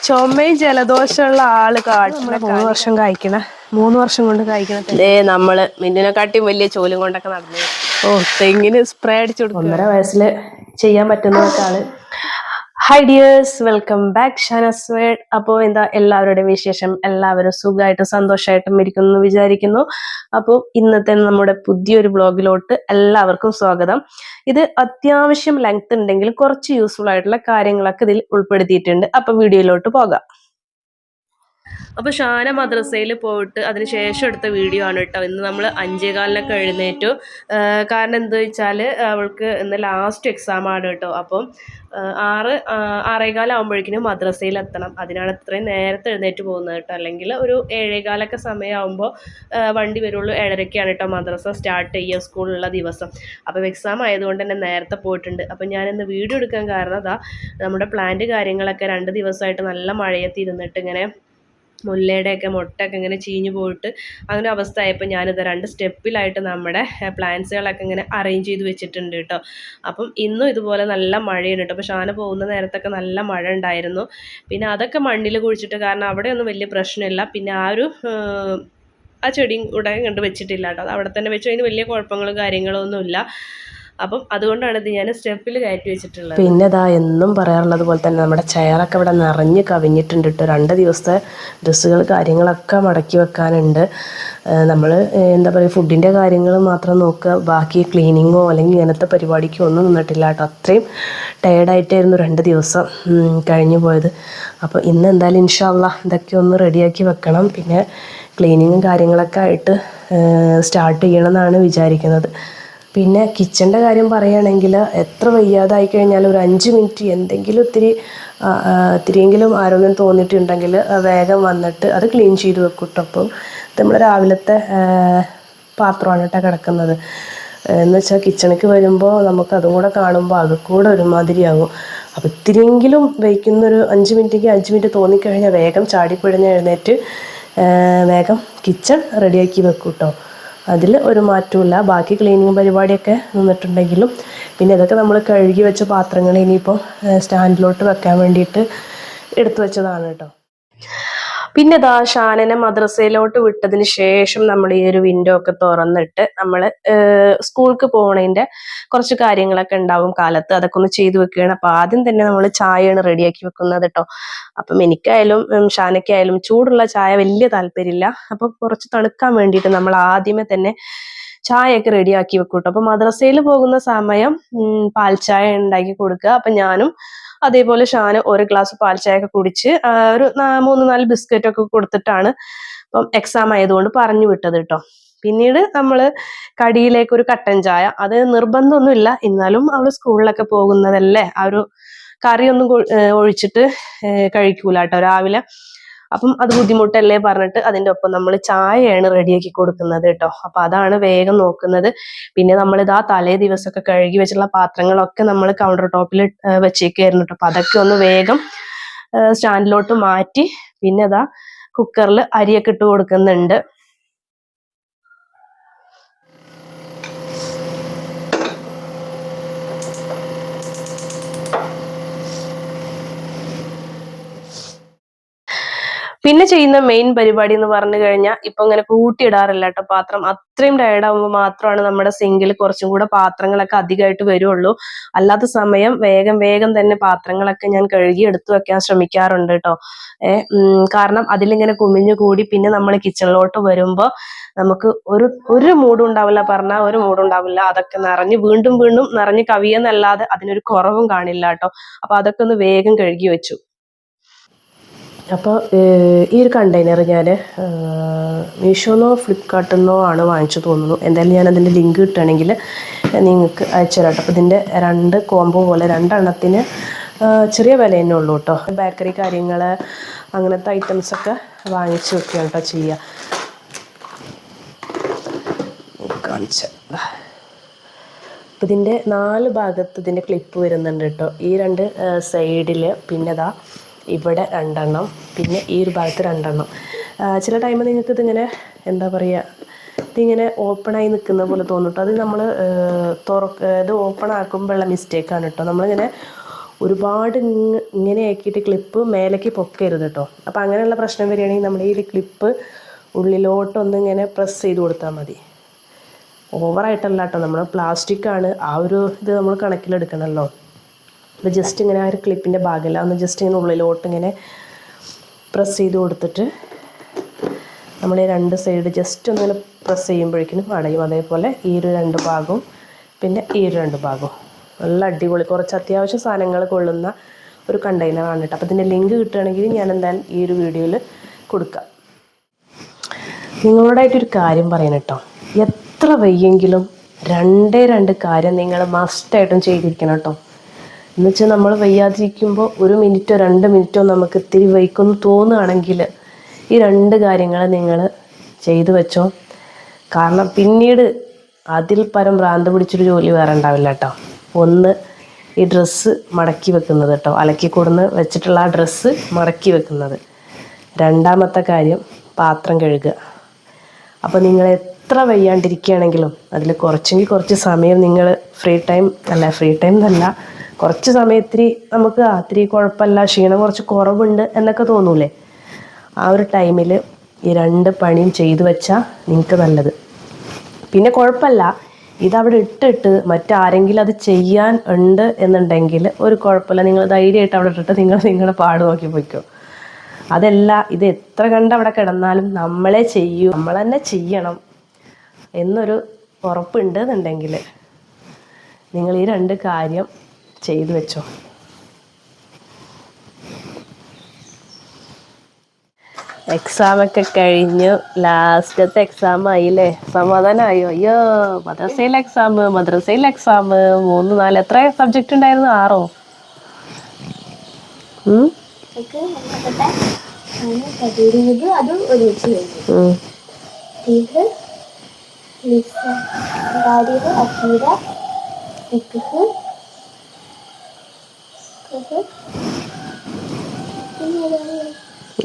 ചുമയും ജലദോഷമുള്ള ആള് കാട്ടിലെ 3 വർഷം കഴിക്കണ 3 വർഷം കൊണ്ട് കഴിക്കണ നമ്മള് മിന്നിനെക്കാട്ടിയും വലിയ ചോലും കൊണ്ടൊക്കെ നടന്നു. തെങ്ങിന് സ്പ്രേ അടിച്ചു കൊടുക്കും. 1.5 വയസ്സിൽ ചെയ്യാൻ പറ്റുന്നതൊക്കെ ആള്. Hi dears, welcome back Shana's world. അപ്പോൾ എന്താ എല്ലാവരുടെയും വിശേഷം? എല്ലാവരും സുഖമായിട്ടും സന്തോഷമായിട്ടും ഇരിക്കുന്നു എന്ന് വിചാരിക്കുന്നു. അപ്പോൾ ഇന്നത്തെ നമ്മുടെ പുതിയൊരു ബ്ലോഗിലോട്ട് എല്ലാവർക്കും സ്വാഗതം. ഇത് അത്യാവശ്യം ലെങ്ത് ഉണ്ടെങ്കിൽ കുറച്ച് യൂസ്ഫുൾ ആയിട്ടുള്ള കാര്യങ്ങളൊക്കെ ഇതിൽ ഉൾപ്പെടുത്തിയിട്ടുണ്ട്. അപ്പോൾ വീഡിയോയിലോട്ട് പോകാം. അപ്പോൾ ഷാന മദ്രസയിൽ പോയിട്ട് അതിന് ശേഷം എടുത്ത വീഡിയോ ആണ് കേട്ടോ. ഇന്ന് നമ്മൾ 5:15 എഴുന്നേറ്റു. കാരണം എന്താ വെച്ചാൽ അവൾക്ക് ഇന്ന് ലാസ്റ്റ് എക്സാം ആണ് കേട്ടോ. അപ്പം 6:15 ആകുമ്പോഴേക്കിനും മദ്രസയിൽ എത്തണം. അതിനാണ് ഇത്രയും നേരത്തെ എഴുന്നേറ്റ് പോകുന്നത് കേട്ടോ. അല്ലെങ്കിൽ ഒരു 7:15 സമയമാകുമ്പോൾ വണ്ടി വരുള്ളൂ. 7:30 കേട്ടോ മദ്രസ സ്റ്റാർട്ട് ചെയ്യുക സ്കൂളിലുള്ള ദിവസം. അപ്പോൾ എക്സാം ആയതുകൊണ്ട് തന്നെ നേരത്തെ പോയിട്ടുണ്ട്. അപ്പം ഞാനിന്ന് വീഡിയോ എടുക്കാൻ കാരണം അതാ നമ്മുടെ പ്ലാന്റ് കാര്യങ്ങളൊക്കെ 2 ദിവസമായിട്ട് നല്ല മഴയത്ത് ഇരുന്നിട്ട് ഇങ്ങനെ മുല്ലയുടെയൊക്കെ മുട്ടയൊക്കെ ഇങ്ങനെ ചീഞ്ഞു പോയിട്ട് അങ്ങനെ അവസ്ഥ ആയപ്പോൾ ഞാനിത് 2 സ്റ്റെപ്പിലായിട്ട് നമ്മുടെ പ്ലാന്റ്സുകളൊക്കെ ഇങ്ങനെ അറേഞ്ച് ചെയ്ത് വെച്ചിട്ടുണ്ട് കേട്ടോ. അപ്പം ഇന്നും ഇതുപോലെ നല്ല മഴയാണ് കേട്ടോ. അപ്പോൾ ഷാന പോകുന്ന നേരത്തൊക്കെ നല്ല മഴ ഉണ്ടായിരുന്നു. പിന്നെ അതൊക്കെ മണ്ണിൽ കുഴിച്ചിട്ട് കാരണം അവിടെയൊന്നും വലിയ പ്രശ്നമില്ല. പിന്നെ ആ ചെടിയും കൂടെ കണ്ട് വെച്ചിട്ടില്ല കേട്ടോ. അത് അവിടെ തന്നെ വെച്ചു. അതിന് വലിയ കുഴപ്പങ്ങളും കാര്യങ്ങളും ഒന്നുമില്ല. അപ്പം അതുകൊണ്ടാണ് ഇത് ഞാൻ സ്റ്റെപ്പിൽ കയറ്റി വെച്ചിട്ടുള്ളത്. പിന്നെ ഇതാ എന്നും പറയാറുള്ളത് പോലെ തന്നെ നമ്മുടെ ചെയറൊക്കെ ഇവിടെ നിറഞ്ഞ് കവിഞ്ഞിട്ടുണ്ട് കേട്ടോ. 2 ദിവസത്തെ ഡ്രസ്സുകൾ കാര്യങ്ങളൊക്കെ മടക്കി വെക്കാനുണ്ട്. നമ്മൾ എന്താ പറയുക, ഫുഡിൻ്റെ കാര്യങ്ങൾ മാത്രം നോക്കുക, ബാക്കി ക്ലീനിങ്ങോ അല്ലെങ്കിൽ ഇങ്ങനത്തെ പരിപാടിക്കോ ഒന്നും നിന്നിട്ടില്ല കേട്ടോ. അത്രയും ടയേർഡായിട്ടായിരുന്നു 2 ദിവസം കഴിഞ്ഞു പോയത്. അപ്പോൾ ഇന്ന് എന്തായാലും ഇൻഷാ അല്ലാഹ് ഇതൊക്കെ ഒന്ന് റെഡിയാക്കി വെക്കണം. പിന്നെ ക്ലീനിങ്ങും കാര്യങ്ങളൊക്കെ ആയിട്ട് സ്റ്റാർട്ട് ചെയ്യണമെന്നാണ് വിചാരിക്കുന്നത്. പിന്നെ കിച്ചൻ്റെ കാര്യം പറയുകയാണെങ്കിൽ എത്ര വയ്യാതായി കഴിഞ്ഞാൽ ഒരു 5 മിനിറ്റ് എന്തെങ്കിലും ഇത്തിരിയെങ്കിലും ആരോഗ്യം തോന്നിയിട്ടുണ്ടെങ്കിൽ വേഗം വന്നിട്ട് അത് ക്ലീൻ ചെയ്ത് വെക്കും കേട്ടോ. അപ്പം നമ്മൾ രാവിലത്തെ പാത്രമാണ് കേട്ടോ കിടക്കുന്നത്. എന്ന് വെച്ചാൽ കിച്ചണിക്ക് വരുമ്പോൾ നമുക്ക് അതും കൂടെ കാണുമ്പോൾ അത് കൂടെ ഒരുമാതിരിയാകും. അപ്പോൾ ഇത്തിരിയെങ്കിലും വയ്ക്കുന്നൊരു 5 മിനിറ്റ് തോന്നിക്കഴിഞ്ഞാൽ വേഗം ചാടിപ്പിഴഞ്ഞ് എഴുന്നേറ്റ് വേഗം കിച്ചൺ റെഡിയാക്കി വെക്കും കേട്ടോ. അതിൽ ഒരു മാറ്റമില്ല. ബാക്കി ക്ലീനിങ് പരിപാടിയൊക്കെ നിന്നിട്ടുണ്ടെങ്കിലും പിന്നെ ഇതൊക്കെ നമ്മൾ കഴുകി വെച്ച പാത്രങ്ങൾ ഇനിയിപ്പോൾ സ്റ്റാൻഡിലോട്ട് വെക്കാൻ വേണ്ടിയിട്ട് എടുത്തു വെച്ചതാണ് കേട്ടോ. പിന്നെ ഇതാ ഷാനനെ മദ്രസയിലോട്ട് വിട്ടതിന് ശേഷം നമ്മൾ ഈ ഒരു വിൻഡോ ഒക്കെ തുറന്നിട്ട് നമ്മൾ സ്കൂൾക്ക് പോകണതിൻ്റെ കുറച്ച് കാര്യങ്ങളൊക്കെ ഉണ്ടാവും കാലത്ത്. അതൊക്കെ ഒന്ന് ചെയ്തു വെക്കുകയാണ്. അപ്പോൾ ആദ്യം തന്നെ നമ്മൾ ചായയാണ് റെഡിയാക്കി വെക്കുന്നത് കേട്ടോ. അപ്പം എനിക്കായാലും ഷാനയ്ക്കായാലും ചൂടുള്ള ചായ വലിയ താല്പര്യമില്ല. അപ്പോൾ കുറച്ച് തണുക്കാൻ വേണ്ടിയിട്ട് നമ്മൾ ആദ്യമേ തന്നെ ചായയൊക്കെ റെഡിയാക്കി വെക്കും കേട്ടോ. അപ്പോൾ മദ്രസയിൽ പോകുന്ന സമയം പാൽ ചായ ഉണ്ടാക്കി കൊടുക്കുക. അപ്പം ഞാനും അതേപോലെ ഷാന് 1 ഗ്ലാസ് പാൽ ചായ ഒക്കെ കുടിച്ച് ഒരു 3-4 ബിസ്ക്കറ്റൊക്കെ കൊടുത്തിട്ടാണ് ഇപ്പം എക്സാം ആയതുകൊണ്ട് പറഞ്ഞു വിട്ടത് കേട്ടോ. പിന്നീട് നമ്മൾ കടിയിലേക്ക് ഒരു കട്ടൻ ചായ, അത് നിർബന്ധമൊന്നുമില്ല, എന്നാലും അവൾ സ്കൂളിലൊക്കെ പോകുന്നതല്ലേ, ആ ഒരു കറിയൊന്നും ഒഴിച്ചിട്ട് കഴിക്കൂല കേട്ടോ രാവിലെ. അപ്പം അത് ബുദ്ധിമുട്ടല്ലേ പറഞ്ഞിട്ട് അതിൻ്റെ ഒപ്പം നമ്മൾ ചായയാണ് റെഡിയാക്കി കൊടുക്കുന്നത് കേട്ടോ. അപ്പം അതാണ് വേഗം നോക്കുന്നത്. പിന്നെ നമ്മളിതാ തലേ ദിവസമൊക്കെ കഴുകി വെച്ചിട്ടുള്ള പാത്രങ്ങളൊക്കെ നമ്മൾ കൗണ്ടർ ടോപ്പിൽ വെച്ചേക്കായിരുന്നു കേട്ടോ. അപ്പം അതൊക്കെ ഒന്ന് വേഗം സ്റ്റാൻഡിലോട്ട് മാറ്റി പിന്നെ അതാ കുക്കറിൽ അരിയൊക്കെ ഇട്ട് കൊടുക്കുന്നുണ്ട്. പിന്നെ ചെയ്യുന്ന മെയിൻ പരിപാടി എന്ന് പറഞ്ഞു കഴിഞ്ഞാൽ ഇപ്പൊ ഇങ്ങനെ കൂട്ടിയിടാറില്ല കേട്ടോ പാത്രം. അത്രയും ടയർഡാകുമ്പോൾ മാത്രമാണ് നമ്മുടെ സിങ്കിൽ കുറച്ചും കൂടെ പാത്രങ്ങളൊക്കെ അധികമായിട്ട് വരുള്ളൂ. അല്ലാത്ത സമയം വേഗം തന്നെ പാത്രങ്ങളൊക്കെ ഞാൻ കഴുകി എടുത്തു വെക്കാൻ ശ്രമിക്കാറുണ്ട് കേട്ടോ. കാരണം അതിലിങ്ങനെ കുമിഞ്ഞു കൂടി പിന്നെ നമ്മൾ കിച്ചണിലോട്ട് വരുമ്പോൾ നമുക്ക് ഒരു മൂഡും ഉണ്ടാവില്ല, പറഞ്ഞാൽ ഒരു മൂഡും ഉണ്ടാവില്ല. അതൊക്കെ നിറഞ്ഞ് വീണ്ടും നിറഞ്ഞ് കവിയെന്നല്ലാതെ അതിനൊരു കുറവും കാണില്ല കേട്ടോ. അപ്പൊ അതൊക്കെ ഒന്ന് വേഗം കഴുകി വെച്ചു. അപ്പോൾ ഈ ഒരു കണ്ടെയ്നർ ഞാൻ മീഷോന്നോ ഫ്ലിപ്കാർട്ടിൽ ആണ് വാങ്ങിച്ചു തോന്നുന്നു. എന്തായാലും ഞാൻ അതിൻ്റെ ലിങ്ക് കിട്ടുകയാണെങ്കിൽ നിങ്ങൾക്ക് അയച്ചു തരാം കേട്ടോ. അപ്പോൾ ഇതിൻ്റെ 2 കോംബോ പോലെ 2 എണ്ണത്തിന് ചെറിയ വില തന്നെ ഉള്ളൂ കേട്ടോ. ബേക്കറി കാര്യങ്ങൾ അങ്ങനത്തെ ഐറ്റംസൊക്കെ വാങ്ങിച്ചു വെക്കുകയാണ് കേട്ടോ ചെയ്യുക. കാണിച്ച അപ്പോൾ ഇതിൻ്റെ 4 ഭാഗത്ത് ഇതിൻ്റെ ക്ലിപ്പ് വരുന്നുണ്ട് കേട്ടോ. ഈ 2 സൈഡിൽ പിന്നെ ഇതാ ഇവിടെ 2 എണ്ണം, പിന്നെ ഈ ഒരു ഭാഗത്ത് 2 എണ്ണം. ചില ടൈമിൽ നിങ്ങൾക്ക് ഇതിങ്ങനെ എന്താ പറയുക, ഇതിങ്ങനെ ഓപ്പണായി നിൽക്കുന്ന പോലെ തോന്നും കേട്ടോ. അത് നമ്മൾ ഇത് ഓപ്പൺ ആക്കുമ്പോഴുള്ള മിസ്റ്റേക്കാണ് കേട്ടോ. നമ്മളിങ്ങനെ ഒരുപാട് ഇങ്ങനെ ആക്കിയിട്ട് ക്ലിപ്പ് മേലേക്ക് പൊക്കരുത് കേട്ടോ. അപ്പോൾ അങ്ങനെയുള്ള പ്രശ്നം വരികയാണെങ്കിൽ നമ്മൾ ഈ ക്ലിപ്പ് ഉള്ളിലോട്ടൊന്നിങ്ങനെ പ്രസ് ചെയ്ത് കൊടുത്താൽ മതി. ഓവറായിട്ടല്ല കേട്ടോ, നമ്മൾ പ്ലാസ്റ്റിക്കാണ്, ആ ഒരു ഇത് നമ്മൾ കണക്കിലെടുക്കണമല്ലോ. അപ്പോൾ ജസ്റ്റ് ഇങ്ങനെ ആ ഒരു ക്ലിപ്പിൻ്റെ ഭാഗമല്ല, ഒന്ന് ജസ്റ്റ് ഇങ്ങനെ ഉള്ളിലോട്ട് ഇങ്ങനെ പ്രസ് ചെയ്ത് കൊടുത്തിട്ട് നമ്മൾ ഈ രണ്ട് സൈഡ് ജസ്റ്റ് ഒന്നിങ്ങനെ പ്രസ് ചെയ്യുമ്പോഴേക്കും അടയും. അതേപോലെ ഈ ഒരു രണ്ട് ഭാഗവും പിന്നെ ഈ ഒരു രണ്ട് ഭാഗവും നല്ല അടിപൊളി, കുറച്ച് അത്യാവശ്യം സാധനങ്ങൾ കൊള്ളുന്ന ഒരു കണ്ടെയ്നറാണ് കേട്ടോ. അപ്പോൾ ഇതിൻ്റെ ലിങ്ക് കിട്ടുകയാണെങ്കിൽ ഞാൻ എന്തായാലും ഈ ഒരു വീഡിയോയിൽ കൊടുക്കാം. നിങ്ങളോടായിട്ടൊരു കാര്യം പറയണം കേട്ടോ, എത്ര വയ്യെങ്കിലും രണ്ട് കാര്യം നിങ്ങൾ മസ്റ്റായിട്ടും ചെയ്തിരിക്കണം കേട്ടോ. എന്നുവെച്ചാൽ നമ്മൾ വയ്യാതിരിക്കുമ്പോൾ 1 മിനിറ്റോ 2 മിനിറ്റോ നമുക്ക് ഇത്തിരി വൈക്കൊന്ന് തോന്നുകയാണെങ്കിൽ ഈ 2 കാര്യങ്ങൾ നിങ്ങൾ ചെയ്തു വെച്ചോ. കാരണം പിന്നീട് അതിൽ പരം ഭ്രാന്ത് പിടിച്ചൊരു ജോലി വേറെ ഉണ്ടാവില്ല കേട്ടോ. ഒന്ന് ഈ ഡ്രസ്സ് മടക്കി വെക്കുന്നത് കേട്ടോ, അലക്കി കൊടുന്ന് വെച്ചിട്ടുള്ള ആ ഡ്രസ്സ് മടക്കി വെക്കുന്നത്. രണ്ടാമത്തെ കാര്യം പാത്രം കഴുകുക. അപ്പോൾ നിങ്ങൾ എത്ര വയ്യാണ്ടിരിക്കുകയാണെങ്കിലും അതിൽ കുറച്ച് സമയം നിങ്ങൾ ഫ്രീ ടൈം എന്നല്ല, കുറച്ച് സമയം ഇത്തിരി കുഴപ്പമില്ല, ക്ഷീണം കുറച്ച് കുറവുണ്ട് എന്നൊക്കെ തോന്നൂലേ, ആ ഒരു ടൈമിൽ ഈ 2 പണിയും ചെയ്തു വെച്ചാൽ നിങ്ങൾക്ക് നല്ലത്. പിന്നെ കുഴപ്പമില്ല, ഇതവിടെ ഇട്ടിട്ട് മറ്റാരെങ്കിലും അത് ചെയ്യാൻ ഉണ്ട് എന്നുണ്ടെങ്കിൽ ഒരു കുഴപ്പമില്ല, നിങ്ങൾ ധൈര്യമായിട്ട് അവിടെ ഇട്ടിട്ട് നിങ്ങളുടെ പാട് നോക്കി പോയിക്കോ. അതല്ല, ഇത് എത്ര കണ്ട് അവിടെ കിടന്നാലും നമ്മൾ തന്നെ ചെയ്യണം എന്നൊരു ഉറപ്പുണ്ട് എന്നുണ്ടെങ്കിൽ നിങ്ങൾ ഈ 2 കാര്യം ചെയ്തു വെച്ചോ. എക്സാമൊക്കെ കഴിഞ്ഞു, ലാസ്റ്റത്തെ എക്സാം ആയില്ലേ, സമാധാനമായോ? അയ്യോ, മദ്രസയിൽ എക്സാം 3, 4 എത്ര സബ്ജക്റ്റ് ഉണ്ടായിരുന്നു? 6ഓ?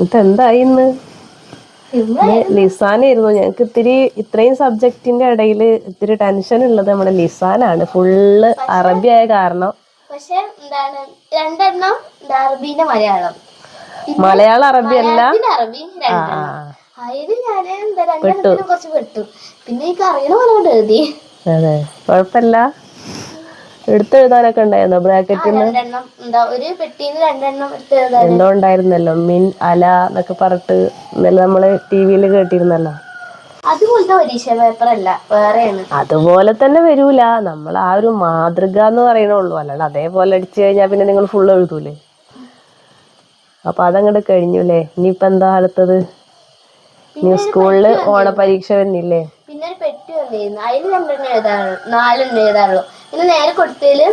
ഇതെന്തായി ഇന്ന്? ലിസാനായിരുന്നു. ഞങ്ങൾക്ക് ഇത്രയും സബ്ജക്റ്റിന്റെ ഇടയിൽ ഇത്തിരി ടെൻഷൻ ഉള്ളത് നമ്മുടെ ലിസാനാണ്. ഫുള്ള് അറബി ആയ കാരണം. പക്ഷെ എന്താണ് 2 എണ്ണം അറബിന്റെ മലയാളം, അറബി അല്ല, അറബി 2 അതിന് ഞാൻ രണ്ടെണ്ണത്തിനും കുറച്ച് പെട്ടു. പിന്നെ എനിക്ക് അറിയണ പോലെ കൊണ്ട് എഴുതി. അതെ, കുഴപ്പമില്ല. എടുത്തെഴുതാനൊക്കെ ഉണ്ടായിരുന്നോ ബ്രാക്കറ്റിൽ? ഒരു പെട്ടിന്ന് 2 എണ്ണം എടുത്ത് എന്തോ ഉണ്ടായിരുന്നല്ലോ, മിൻ അല എന്നൊക്കെ പറഞ്ഞിട്ട് ഇന്നലെ നമ്മള് TV-യിൽ കേട്ടിരുന്നല്ലോ. അതുപോലത്തെ പരീക്ഷ പേപ്പർ അല്ല, വേറെയാണ്. അതുപോലെ തന്നെ വരൂല, നമ്മൾ ആ ഒരു മാതൃക എന്ന് പറയണുള്ളൂ, അല്ലാണ്ട് അതേപോലെ അടിച്ചു കഴിഞ്ഞാൽ പിന്നെ നിങ്ങൾ ഫുള്ള് എഴുതൂലേ. അപ്പൊ അതങ്ങോട്ട് കഴിഞ്ഞു അല്ലേ. ഇനിയിപ്പോ എന്താ അടുത്തത്? ഇനി സ്കൂളില് ഓണപരീക്ഷ വരുന്നില്ലേ? പിന്നെ ഒരു പെട്ടി വന്നിരുന്നു, അതിൽ 2 എണ്ണം എഴുതാറുള്ളൂ, 4 എണ്ണം എഴുതാറുള്ളൂ. പിന്നെ നേരെ കൊടുത്തതില്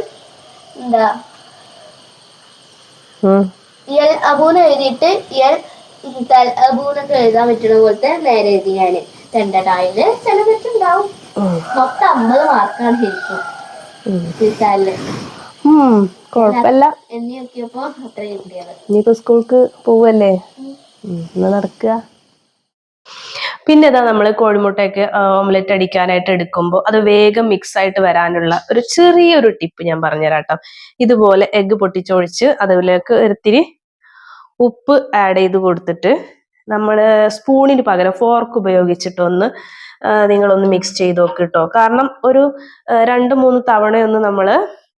എന്താ അബൂന്ന് എഴുതിയിട്ട് അബൂന്നൊക്കെ എഴുതാൻ പറ്റുന്ന പോലത്തെ നേരെ എഴുതി ഞാന് 2 അതില് ചില തെറ്റുണ്ടാവും. മൊത്തം 50 മാർക്കാണ് ശരിക്കും. കുഴപ്പമില്ല. എണ്ണി നോക്കിയപ്പോ അത്ര കിട്ടിയത്. ഇനിയിപ്പോ സ്കൂൾക്ക് പോവല്ലേ, എന്നാ നടക്കുക. പിന്നെ ഇതാ നമ്മൾ കോഴിമുട്ടയൊക്കെ ഓംലെറ്റ് അടിക്കാനായിട്ട് എടുക്കുമ്പോൾ അത് വേഗം മിക്സ് ആയിട്ട് വരാനുള്ള ഒരു ചെറിയൊരു ടിപ്പ് ഞാൻ പറഞ്ഞുതരാം കേട്ടോ. ഇതുപോലെ എഗ്ഗ് പൊട്ടിച്ചൊഴിച്ച് അതിലേക്ക് ഒരിത്തിരി ഉപ്പ് ആഡ് ചെയ്ത് കൊടുത്തിട്ട് നമ്മൾ സ്പൂണിന് പകരം ഫോർക്ക് ഉപയോഗിച്ചിട്ടൊന്ന് നിങ്ങളൊന്ന് മിക്സ് ചെയ്ത് നോക്ക് കേട്ടോ. കാരണം ഒരു 2-3 തവണയൊന്ന് നമ്മൾ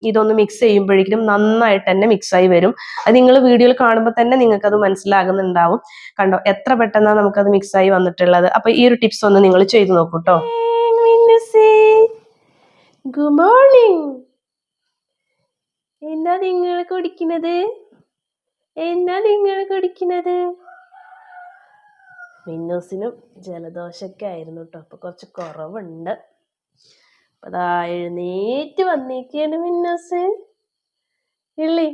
ഇതൊന്ന് മിക്സ് ചെയ്യുമ്പോഴേക്കും നന്നായിട്ട് തന്നെ മിക്സായി വരും. അത് നിങ്ങൾ വീഡിയോയിൽ കാണുമ്പോൾ തന്നെ നിങ്ങൾക്ക് അത് മനസ്സിലാകുന്നുണ്ടാവും. കണ്ടോ എത്ര പെട്ടെന്നാണ് നമുക്കത് മിക്സായി വന്നിട്ടുള്ളത്. അപ്പൊ ഈ ഒരു ടിപ്സ് ഒന്ന് നിങ്ങൾ ചെയ്ത് നോക്കൂ കേട്ടോ. Good morning. എന്താ നിങ്ങൾ കുടിക്കുന്നത്? മിന്നൂസിനും ജലദോഷമൊക്കെ ആയിരുന്നു കേട്ടോ, അപ്പൊ കുറച്ച് കുറവുണ്ട്. അപ്പൊ അതാ എഴുന്നേറ്റ് വന്നിരിക്കുകയാണ് മിന്നൂസ് ഇള്ളി.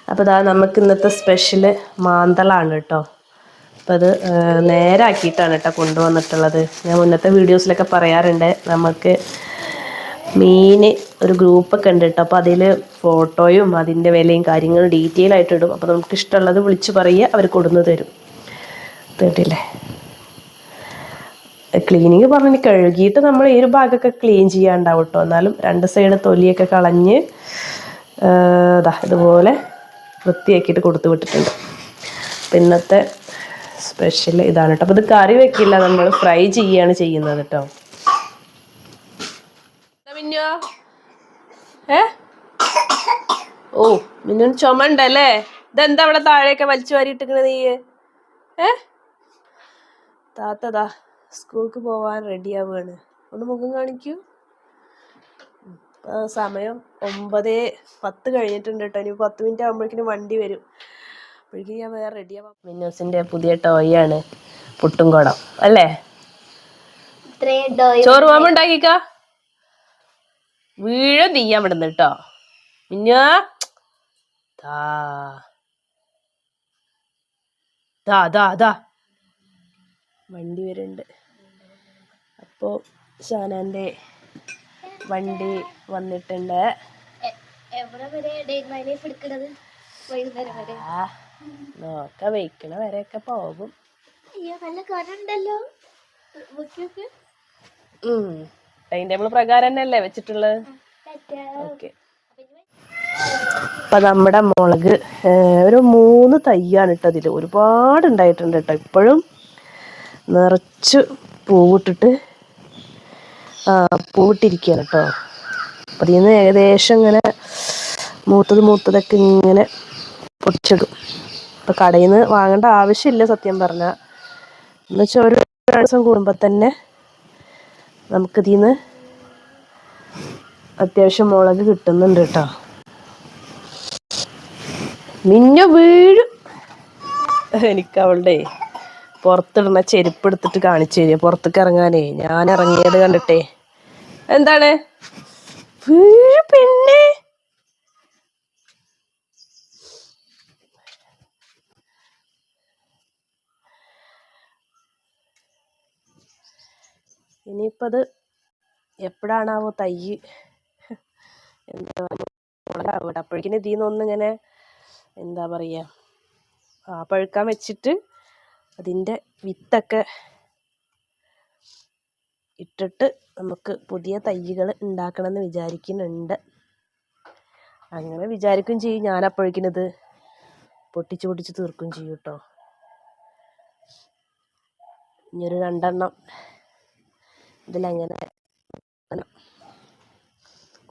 അപ്പൊ അതാ നമുക്ക് ഇന്നത്തെ സ്പെഷ്യല് മാന്തളാണ് കേട്ടോ. അപ്പം അത് നേരാക്കിയിട്ടാണ് കേട്ടോ കൊണ്ടുവന്നിട്ടുള്ളത്. ഞാൻ മുന്നത്തെ വീഡിയോസിലൊക്കെ പറയാറുണ്ട്, നമുക്ക് മീന് ഒരു ഗ്രൂപ്പൊക്കെ ഉണ്ട് കേട്ടോ. അപ്പോൾ അതിൽ ഫോട്ടോയും അതിൻ്റെ വിലയും കാര്യങ്ങളും ഡീറ്റെയിൽ ആയിട്ട് ഇടും. അപ്പോൾ നമുക്ക് ഇഷ്ടമുള്ളത് വിളിച്ച് പറയുക, അവർ കൊടുന്ന് തരും. കേട്ടില്ലേ, ക്ലീനിങ് പറഞ്ഞ് കഴുകിയിട്ട് നമ്മൾ ഈ ഒരു ഭാഗമൊക്കെ ക്ലീൻ ചെയ്യാണ്ടാവും കേട്ടോ. എന്നാലും 2 സൈഡ് തൊലിയൊക്കെ കളഞ്ഞ് ഇതുപോലെ വൃത്തിയാക്കിയിട്ട് കൊടുത്തു വിട്ടിട്ടുണ്ട്. അപ്പം ഇന്നത്തെ സ്പെഷ്യൽ ഇതാണ് കേട്ടോ. അപ്പോൾ ഇത് കറി വെക്കില്ല, നമ്മൾ ഫ്രൈ ചെയ്യാണ് ചെയ്യുന്നത് കേട്ടോ. മിന്നോ ഓ മിന്നു ചുമ ഉണ്ടല്ലേ? ഇതെന്താ അവിടെ താഴെയൊക്കെ വലിച്ചു വാരിയിട്ടിരിക്കണ നീ? താത്തതാ സ്കൂൾക്ക് പോവാൻ റെഡിയാവുകയാണ്. ഒന്ന് മുഖം കാണിക്കൂ. സമയം 9:10 കഴിഞ്ഞിട്ടുണ്ട് കേട്ടോ. ഇനി 10 മിനിറ്റ് ആകുമ്പോഴേക്കും വണ്ടി വരും. അപ്പോഴേക്കും ഞാൻ വേറെ റെഡിയാവാം. മിന്നൂസിന്റെ പുതിയ ടോയാണ് പുട്ടും കുടം അല്ലേ? ചോറ് പോകുമ്പോ ഉണ്ടാക്കിക്ക. വീഴ തീയാൻ വിടുന്നു കേട്ടോ മിന്നു. വണ്ടി വരുന്നുണ്ട്. അപ്പോൾ ഷാനാന്റെ വണ്ടി വന്നിട്ടുണ്ട്. നോക്ക വെയ്ക്കണ വരെയൊക്കെ പോകും. ടൈം ടേബിൾ പ്രകാരം തന്നെയല്ലേ വെച്ചിട്ടുള്ളത്. ഓക്കെ. അപ്പം നമ്മുടെ മുളക് ഒരു 3 തയ്യാണ് കേട്ടോ. അതിൽ ഒരുപാട് ഉണ്ടായിട്ടുണ്ട് കേട്ടോ. ഇപ്പോഴും നിറച്ച് പൂവിട്ടിട്ട് പൂവിട്ടിരിക്കുകയാണ് കേട്ടോ. അപ്പം അതിൽ നിന്ന് ഏകദേശം ഇങ്ങനെ മൂത്തതൊക്കെ ഇങ്ങനെ പൊടിച്ചിടും. അപ്പം കടയിൽ നിന്ന് വാങ്ങേണ്ട ആവശ്യമില്ല സത്യം പറഞ്ഞാൽ. എന്നുവെച്ചാൽ ഒരു ദിവസം കൂടുമ്പോൾ തന്നെ നമുക്കിതിൽ നിന്ന് അത്യാവശ്യം മുളക് കിട്ടുന്നുണ്ട് കേട്ടോ. മിന്നു വീഴും. എനിക്ക് അവളുടെ പുറത്തിടുന്ന ചെരുപ്പ് എടുത്തിട്ട് കാണിച്ചു തരിക പുറത്തേക്ക് ഇറങ്ങാനേ. ഞാൻ ഇറങ്ങിയത് കണ്ടിട്ടേ എന്താണ് വീഴും പിന്നെ. ഇനിയിപ്പോൾ അത് എപ്പോഴാണാവോ തൈ എന്താ അപ്പോഴേക്കിന് ഇതിൽ നിന്നൊന്നിങ്ങനെ എന്താ പറയുക പഴുക്കാൻ വെച്ചിട്ട് അതിൻ്റെ വിത്തൊക്കെ ഇട്ടിട്ട് നമുക്ക് പുതിയ തൈകൾ ഉണ്ടാക്കണമെന്ന് വിചാരിക്കുന്നുണ്ട്. അങ്ങനെ വിചാരിക്കുകയും ചെയ്യും. ഞാൻ അപ്പോഴേക്കിനത് പൊട്ടിച്ച് തീർക്കുകയും ചെയ്യും കേട്ടോ. ഇനിയൊരു 2 എണ്ണം ഇതിലങ്ങനെ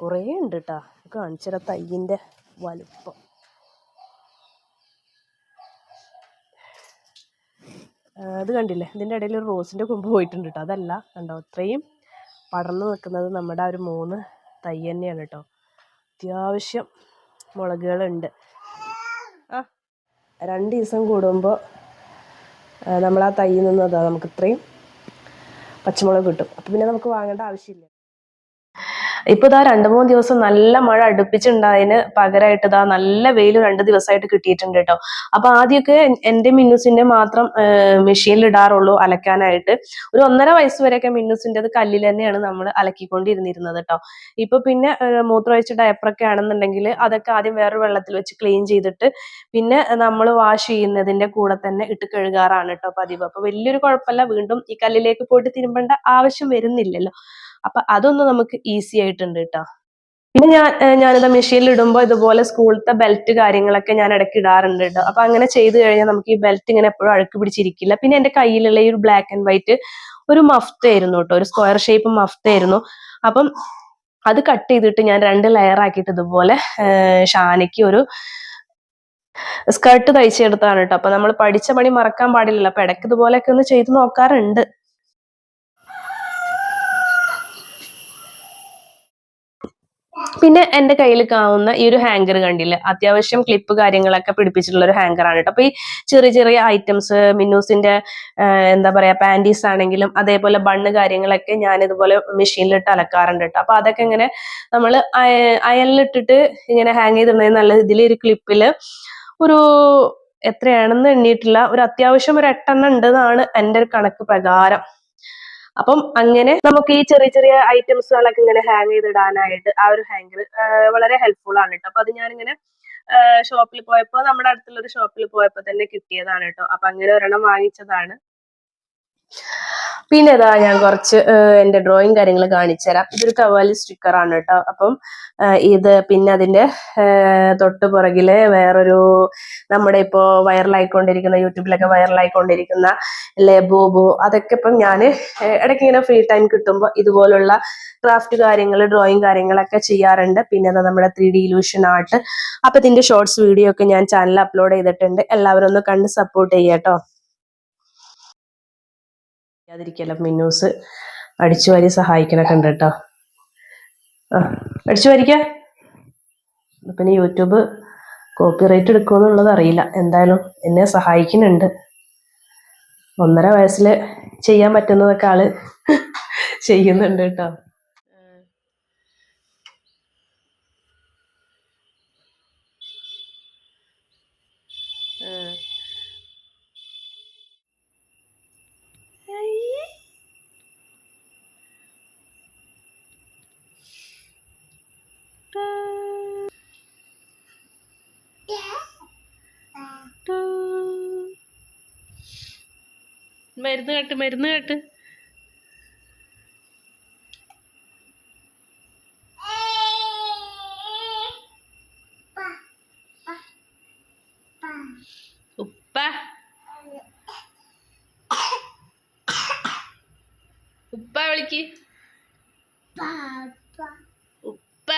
കുറേ ഉണ്ട് കേട്ടോ. കാണിച്ചിട തൈയിൻ്റെ വലുപ്പം. അത് കണ്ടില്ലേ? ഇതിൻ്റെ ഇടയിൽ ഒരു റോസിൻ്റെ കൊമ്പ് പോയിട്ടുണ്ട് കേട്ടോ. അതല്ല കണ്ടോ, ഇത്രയും പടർന്നു നിൽക്കുന്നത് നമ്മുടെ ഒരു 3 തൈ തന്നെയാണ് കേട്ടോ. അത്യാവശ്യം മുളകുകളുണ്ട്. 2 ദിവസം കൂടുമ്പോൾ നമ്മൾ ആ തൈയിൽ നിന്ന് നമുക്ക് ഇത്രയും പച്ചമുളക് കിട്ടും. അപ്പം പിന്നെ നമുക്ക് വാങ്ങേണ്ട ആവശ്യമില്ല. ഇപ്പോൾ ഇതാ 2-3 ദിവസം നല്ല മഴ അടുപ്പിച്ചുണ്ടായതിന് പകരമായിട്ട് ഇതാ നല്ല വെയിൽ 2 ദിവസമായിട്ട് കിട്ടിയിട്ടുണ്ട് കേട്ടോ. അപ്പൊ ആദ്യമൊക്കെ എൻ്റെ മിന്നൂസിന്റെ മാത്രം മെഷീനിൽ ഇടാറുള്ളൂ അലക്കാനായിട്ട്. ഒരു 1.5 വയസ്സ് വരെയൊക്കെ മിന്നൂസിന്റെ അത് കല്ലിൽ തന്നെയാണ് നമ്മൾ അലക്കിക്കൊണ്ടിരുന്നിരുന്നത് കേട്ടോ. ഇപ്പൊ പിന്നെ മൂത്രമൊഴിച്ച ഡയപ്പറൊക്കെ ആണെന്നുണ്ടെങ്കിൽ അതൊക്കെ ആദ്യം വേറെ വെള്ളത്തിൽ വെച്ച് ക്ലീൻ ചെയ്തിട്ട് പിന്നെ നമ്മൾ വാഷ് ചെയ്യുന്നതിന്റെ കൂടെ തന്നെ ഇട്ട് കഴുകാറാണ് കേട്ടോ പതിവ്. അപ്പൊ വലിയൊരു കുഴപ്പമില്ല. വീണ്ടും ഈ കല്ലിലേക്ക് പോയിട്ട് തിരുമ്പേണ്ട ആവശ്യം വരുന്നില്ലല്ലോ. അപ്പൊ അതൊന്ന് നമുക്ക് ഈസി ആയിട്ടുണ്ട് കേട്ടോ. പിന്നെ ഞാനിത് മെഷീനിൽ ഇടുമ്പോൾ ഇതുപോലെ സ്കൂളത്തെ ബെൽറ്റ് കാര്യങ്ങളൊക്കെ ഞാൻ ഇടയ്ക്ക് ഇടാറുണ്ട് കേട്ടോ. അപ്പൊ അങ്ങനെ ചെയ്ത് കഴിഞ്ഞാൽ നമുക്ക് ഈ ബെൽറ്റ് ഇങ്ങനെ എപ്പോഴും അഴുക്ക് പിടിച്ചിരിക്കില്ല. പിന്നെ എന്റെ കയ്യിലുള്ള ഈ ഒരു ബ്ലാക്ക് ആൻഡ് വൈറ്റ് ഒരു മഫ്തായിരുന്നു കേട്ടോ. ഒരു സ്ക്വയർ ഷേപ്പ് മഫ്തായിരുന്നു. അപ്പം അത് കട്ട് ചെയ്തിട്ട് ഞാൻ 2 ലെയർ ആക്കിയിട്ട് ഇതുപോലെ ഷാനയ്ക്ക് ഒരു സ്കർട്ട് തയ്ച്ചെടുത്താണ് കേട്ടോ. അപ്പൊ നമ്മൾ പഠിച്ച പണി മറക്കാൻ പാടില്ലല്ലോ. അപ്പൊ ഇടയ്ക്ക് ഇതുപോലെയൊക്കെ ഒന്ന് ചെയ്ത് നോക്കാറുണ്ട്. പിന്നെ എൻ്റെ കയ്യിൽ കാണുന്ന ഈ ഒരു ഹാങ്കർ കണ്ടില്ല, അത്യാവശ്യം ക്ലിപ്പ് കാര്യങ്ങളൊക്കെ പിടിപ്പിച്ചിട്ടുള്ള ഒരു ഹാങ്കറാണ് കേട്ടോ. അപ്പൊ ഈ ചെറിയ ഐറ്റംസ് മിന്നൂസിന്റെ എന്താ പറയാ പാൻറ്റീസ് ആണെങ്കിലും അതേപോലെ ബണ്ണ് കാര്യങ്ങളൊക്കെ ഞാൻ ഇതുപോലെ മെഷീനിലിട്ട് അലക്കാറുണ്ട് കേട്ടോ. അപ്പൊ അതൊക്കെ ഇങ്ങനെ നമ്മൾ അയലിലിട്ടിട്ട് ഇങ്ങനെ ഹാങ് ചെയ്തിടുന്നതിന് നല്ല ഇതിൽ ഒരു ക്ലിപ്പില് ഒരു എത്രയാണെന്ന് എണ്ണിയിട്ടില്ല, ഒരു അത്യാവശ്യം ഒരു 8 എണ്ണം ഉണ്ടെന്നാണ് എൻ്റെ ഒരു കണക്ക് പ്രകാരം. അപ്പം അങ്ങനെ നമുക്ക് ഈ ചെറിയ ഐറ്റംസുകളൊക്കെ ഇങ്ങനെ ഹാങ് ചെയ്തിടാനായിട്ട് ആ ഒരു ഹാങ്കർ വളരെ ഹെൽപ്ഫുൾ ആണ് കേട്ടോ. അപ്പൊ അത് ഞാനിങ്ങനെ ഷോപ്പിൽ പോയപ്പോൾ നമ്മുടെ അടുത്തുള്ള ഒരു ഷോപ്പിൽ പോയപ്പോൾ തന്നെ കിട്ടിയതാണ് കേട്ടോ. അപ്പൊ അങ്ങനെ ഒരെണ്ണം വാങ്ങിച്ചതാണ്. പിന്നെ ഇതാ ഞാൻ കുറച്ച് എൻ്റെ ഡ്രോയിങ് കാര്യങ്ങൾ കാണിച്ചു തരാം. ഇതൊരു കവാലി സ്റ്റിക്കറാണ് കേട്ടോ. അപ്പം ഇത് പിന്നെ അതിൻ്റെ തൊട്ട് പുറകില് വേറൊരു നമ്മുടെ ഇപ്പോൾ വൈറലായിക്കൊണ്ടിരിക്കുന്ന യൂട്യൂബിലൊക്കെ വൈറലായിക്കൊണ്ടിരിക്കുന്ന ലബോബോ, അതൊക്കെ ഇപ്പം ഞാൻ ഇടയ്ക്ക് ഇങ്ങനെ ഫ്രീ ടൈം കിട്ടുമ്പോൾ ഇതുപോലുള്ള ക്രാഫ്റ്റ് കാര്യങ്ങൾ ഡ്രോയിങ് കാര്യങ്ങളൊക്കെ ചെയ്യാറുണ്ട്. പിന്നെ അതാ നമ്മുടെ 3D ഇലൂഷൻ ആർട്ട്. അപ്പം ഇതിൻ്റെ ഷോർട്സ് വീഡിയോ ഒക്കെ ഞാൻ ചാനലിൽ അപ്ലോഡ് ചെയ്തിട്ടുണ്ട്. എല്ലാവരും ഒന്ന് കണ്ട് സപ്പോർട്ട് ചെയ്യാട്ടോ. ാതിരിക്കല്ലോ മിന്നൂസ് അടിച്ചു വാരി സഹായിക്കണൊക്കെ ഉണ്ട് കേട്ടോ. അടിച്ചു വാരിക്ക. പിന്നെ യൂട്യൂബ് കോപ്പിറൈറ്റ് എടുക്കുമെന്നുള്ളത് അറിയില്ല. എന്തായാലും എന്നെ സഹായിക്കുന്നുണ്ട്. 1.5 വയസ്സിൽ ചെയ്യാൻ പറ്റുന്നതൊക്കെ ആള് ചെയ്യുന്നുണ്ട് കേട്ടോ. മരുന്ന് കേട്ട് ഉപ്പ ഉപ്പ വിളിക്ക്. ഉപ്പ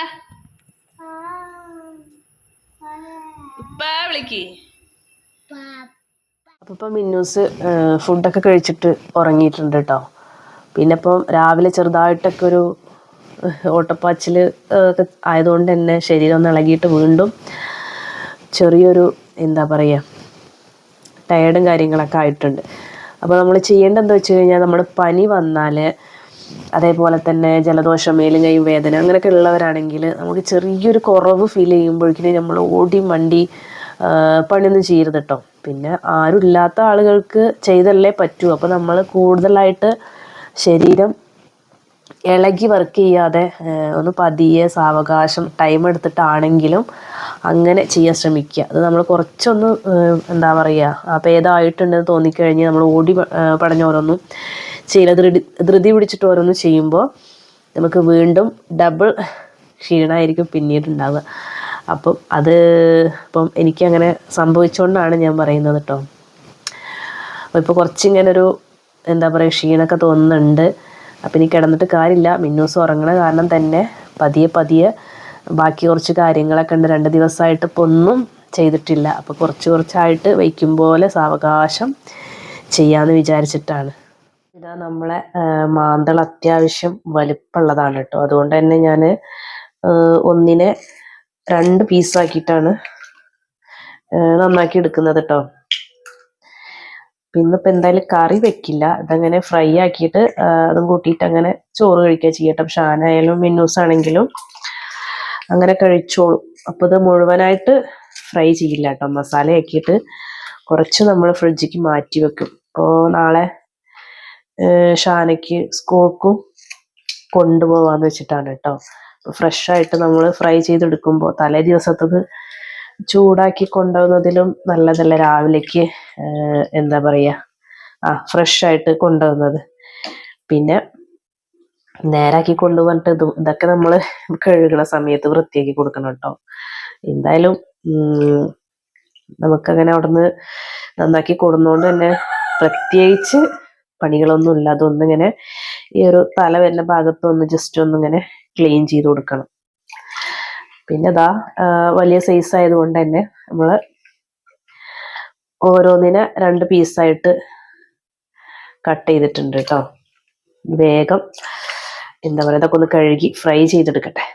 ഉപ്പ വിളിക്ക്. അപ്പം ഇപ്പം മിന്നൂസ് ഫുഡൊക്കെ കഴിച്ചിട്ട് ഉറങ്ങിയിട്ടുണ്ട് കേട്ടോ. പിന്നെ ഇപ്പം രാവിലെ ചെറുതായിട്ടൊക്കെ ഒരു ഓട്ടപ്പാച്ചിൽ ആയതുകൊണ്ട് തന്നെ ശരീരം ഒന്ന് ഇളകിയിട്ട് വീണ്ടും ചെറിയൊരു എന്താ പറയുക ടയേർഡും കാര്യങ്ങളൊക്കെ ആയിട്ടുണ്ട്. അപ്പോൾ നമ്മൾ ചെയ്യേണ്ടതെന്ന് വെച്ച് കഴിഞ്ഞാൽ നമ്മൾ പനി വന്നാൽ അതേപോലെ തന്നെ ജലദോഷം മേലും കൈയും വേദന അങ്ങനെയൊക്കെ ഉള്ളവരാണെങ്കിൽ നമുക്ക് ചെറിയൊരു കുറവ് ഫീൽ ചെയ്യുമ്പോഴേക്കും നമ്മൾ ഓടി മണ്ടി പണിയൊന്നും ചെയ്യരുത് കേട്ടോ. പിന്നെ ആരും ഇല്ലാത്ത ആളുകൾക്ക് ചെയ്തല്ലേ പറ്റൂ. അപ്പോൾ നമ്മൾ കൂടുതലായിട്ട് ശരീരം ഇളകി വർക്ക് ചെയ്യാതെ ഒന്ന് പതിയെ സാവകാശം ടൈം എടുത്തിട്ടാണെങ്കിലും അങ്ങനെ ചെയ്യാൻ ശ്രമിക്കുക. അത് നമ്മൾ കുറച്ചൊന്ന് എന്താ പറയുക ഭേദമായിട്ടുണ്ടെന്ന് തോന്നിക്കഴിഞ്ഞാൽ നമ്മൾ ഓടി പടഞ്ഞ് ഓരോന്നും ചെയ്യില്ല. ധൃതി പിടിച്ചിട്ട് ഓരോന്നും ചെയ്യുമ്പോൾ നമുക്ക് വീണ്ടും ഡബിൾ ക്ഷീണമായിരിക്കും പിന്നീടുണ്ടാവുക. അപ്പം അത് ഇപ്പം എനിക്കങ്ങനെ സംഭവിച്ചുകൊണ്ടാണ് ഞാൻ പറയുന്നത് കേട്ടോ. അപ്പോൾ ഇപ്പോൾ കുറച്ചിങ്ങനെ ഒരു എന്താ പറയുക ക്ഷീണമൊക്കെ തോന്നുന്നുണ്ട്. അപ്പം ഇനി കിടന്നിട്ട് കാര്യമില്ല. മിന്നൂസ് ഉറങ്ങണ കാരണം തന്നെ പതിയെ ബാക്കി കുറച്ച് കാര്യങ്ങളൊക്കെ ഉണ്ട്. 2 ദിവസമായിട്ട് ഇപ്പോൾ ഒന്നും ചെയ്തിട്ടില്ല. അപ്പോൾ കുറച്ചായിട്ട് വയ്ക്കും പോലെ സാവകാശം ചെയ്യാമെന്ന് വിചാരിച്ചിട്ടാണ്. ഇതാ നമ്മളെ മാന്തൾ അത്യാവശ്യം വലിപ്പമുള്ളതാണ് കേട്ടോ. അതുകൊണ്ട് തന്നെ ഞാൻ ഒന്നിനെ 2 പീസാക്കിയിട്ടാണ് നന്നാക്കി എടുക്കുന്നത് കേട്ടോ. പിന്നെ ഇപ്പം എന്തായാലും കറി വെക്കില്ല. ഇതങ്ങനെ ഫ്രൈ ആക്കിയിട്ട് അതും കൂട്ടിയിട്ട് അങ്ങനെ ചോറ് കഴിക്കുക ചെയ്യട്ടെ. ഷാനായാലും മിന്നൂസ് ആണെങ്കിലും അങ്ങനെ കഴിച്ചോളും. അപ്പോൾ ഇത് മുഴുവനായിട്ട് ഫ്രൈ ചെയ്യില്ല കേട്ടോ. മസാല ആക്കിയിട്ട് കുറച്ച് നമ്മൾ ഫ്രിഡ്ജിക്ക് മാറ്റി വെക്കും. അപ്പോൾ നാളെ ഷാനയ്ക്ക് സ്കൂൾക്കും കൊണ്ടുപോകാമെന്ന് വെച്ചിട്ടാണ് കേട്ടോ. ഫ്രഷായിട്ട് നമ്മൾ ഫ്രൈ ചെയ്തെടുക്കുമ്പോൾ തലേ ദിവസത്തത് ചൂടാക്കി കൊണ്ടുപോകുന്നതിലും നല്ലതല്ല രാവിലേക്ക് എന്താ പറയുക ഫ്രഷായിട്ട് കൊണ്ടുപോകുന്നത്. പിന്നെ നേരാക്കി കൊണ്ടുപോകാനിട്ട് ഇതൊക്കെ നമ്മൾ കഴുകണ സമയത്ത് വൃത്തിയാക്കി കൊടുക്കണം കേട്ടോ. എന്തായാലും നമുക്കങ്ങനെ അവിടുന്ന് നന്നാക്കി കൊടുന്നോണ്ട് തന്നെ പ്രത്യേകിച്ച് പണികളൊന്നും ഇല്ല. അതൊന്നിങ്ങനെ ഈ ഒരു തല വരുന്ന ഭാഗത്തൊന്ന് ജസ്റ്റ് ഒന്നിങ്ങനെ ക്ലീൻ ചെയ്ത് കൊടുക്കണം. പിന്നെ ഇതാ വലിയ സൈസ് ആയതുകൊണ്ട് തന്നെ നമ്മൾ ഓരോന്നിനെ 2 പീസായിട്ട് കട്ട് ചെയ്തിട്ടുണ്ട് കേട്ടോ. വേഗം എന്താ പറയുക ഇതൊക്കെ ഒന്ന് കഴുകി ഫ്രൈ ചെയ്തെടുക്കട്ടെ.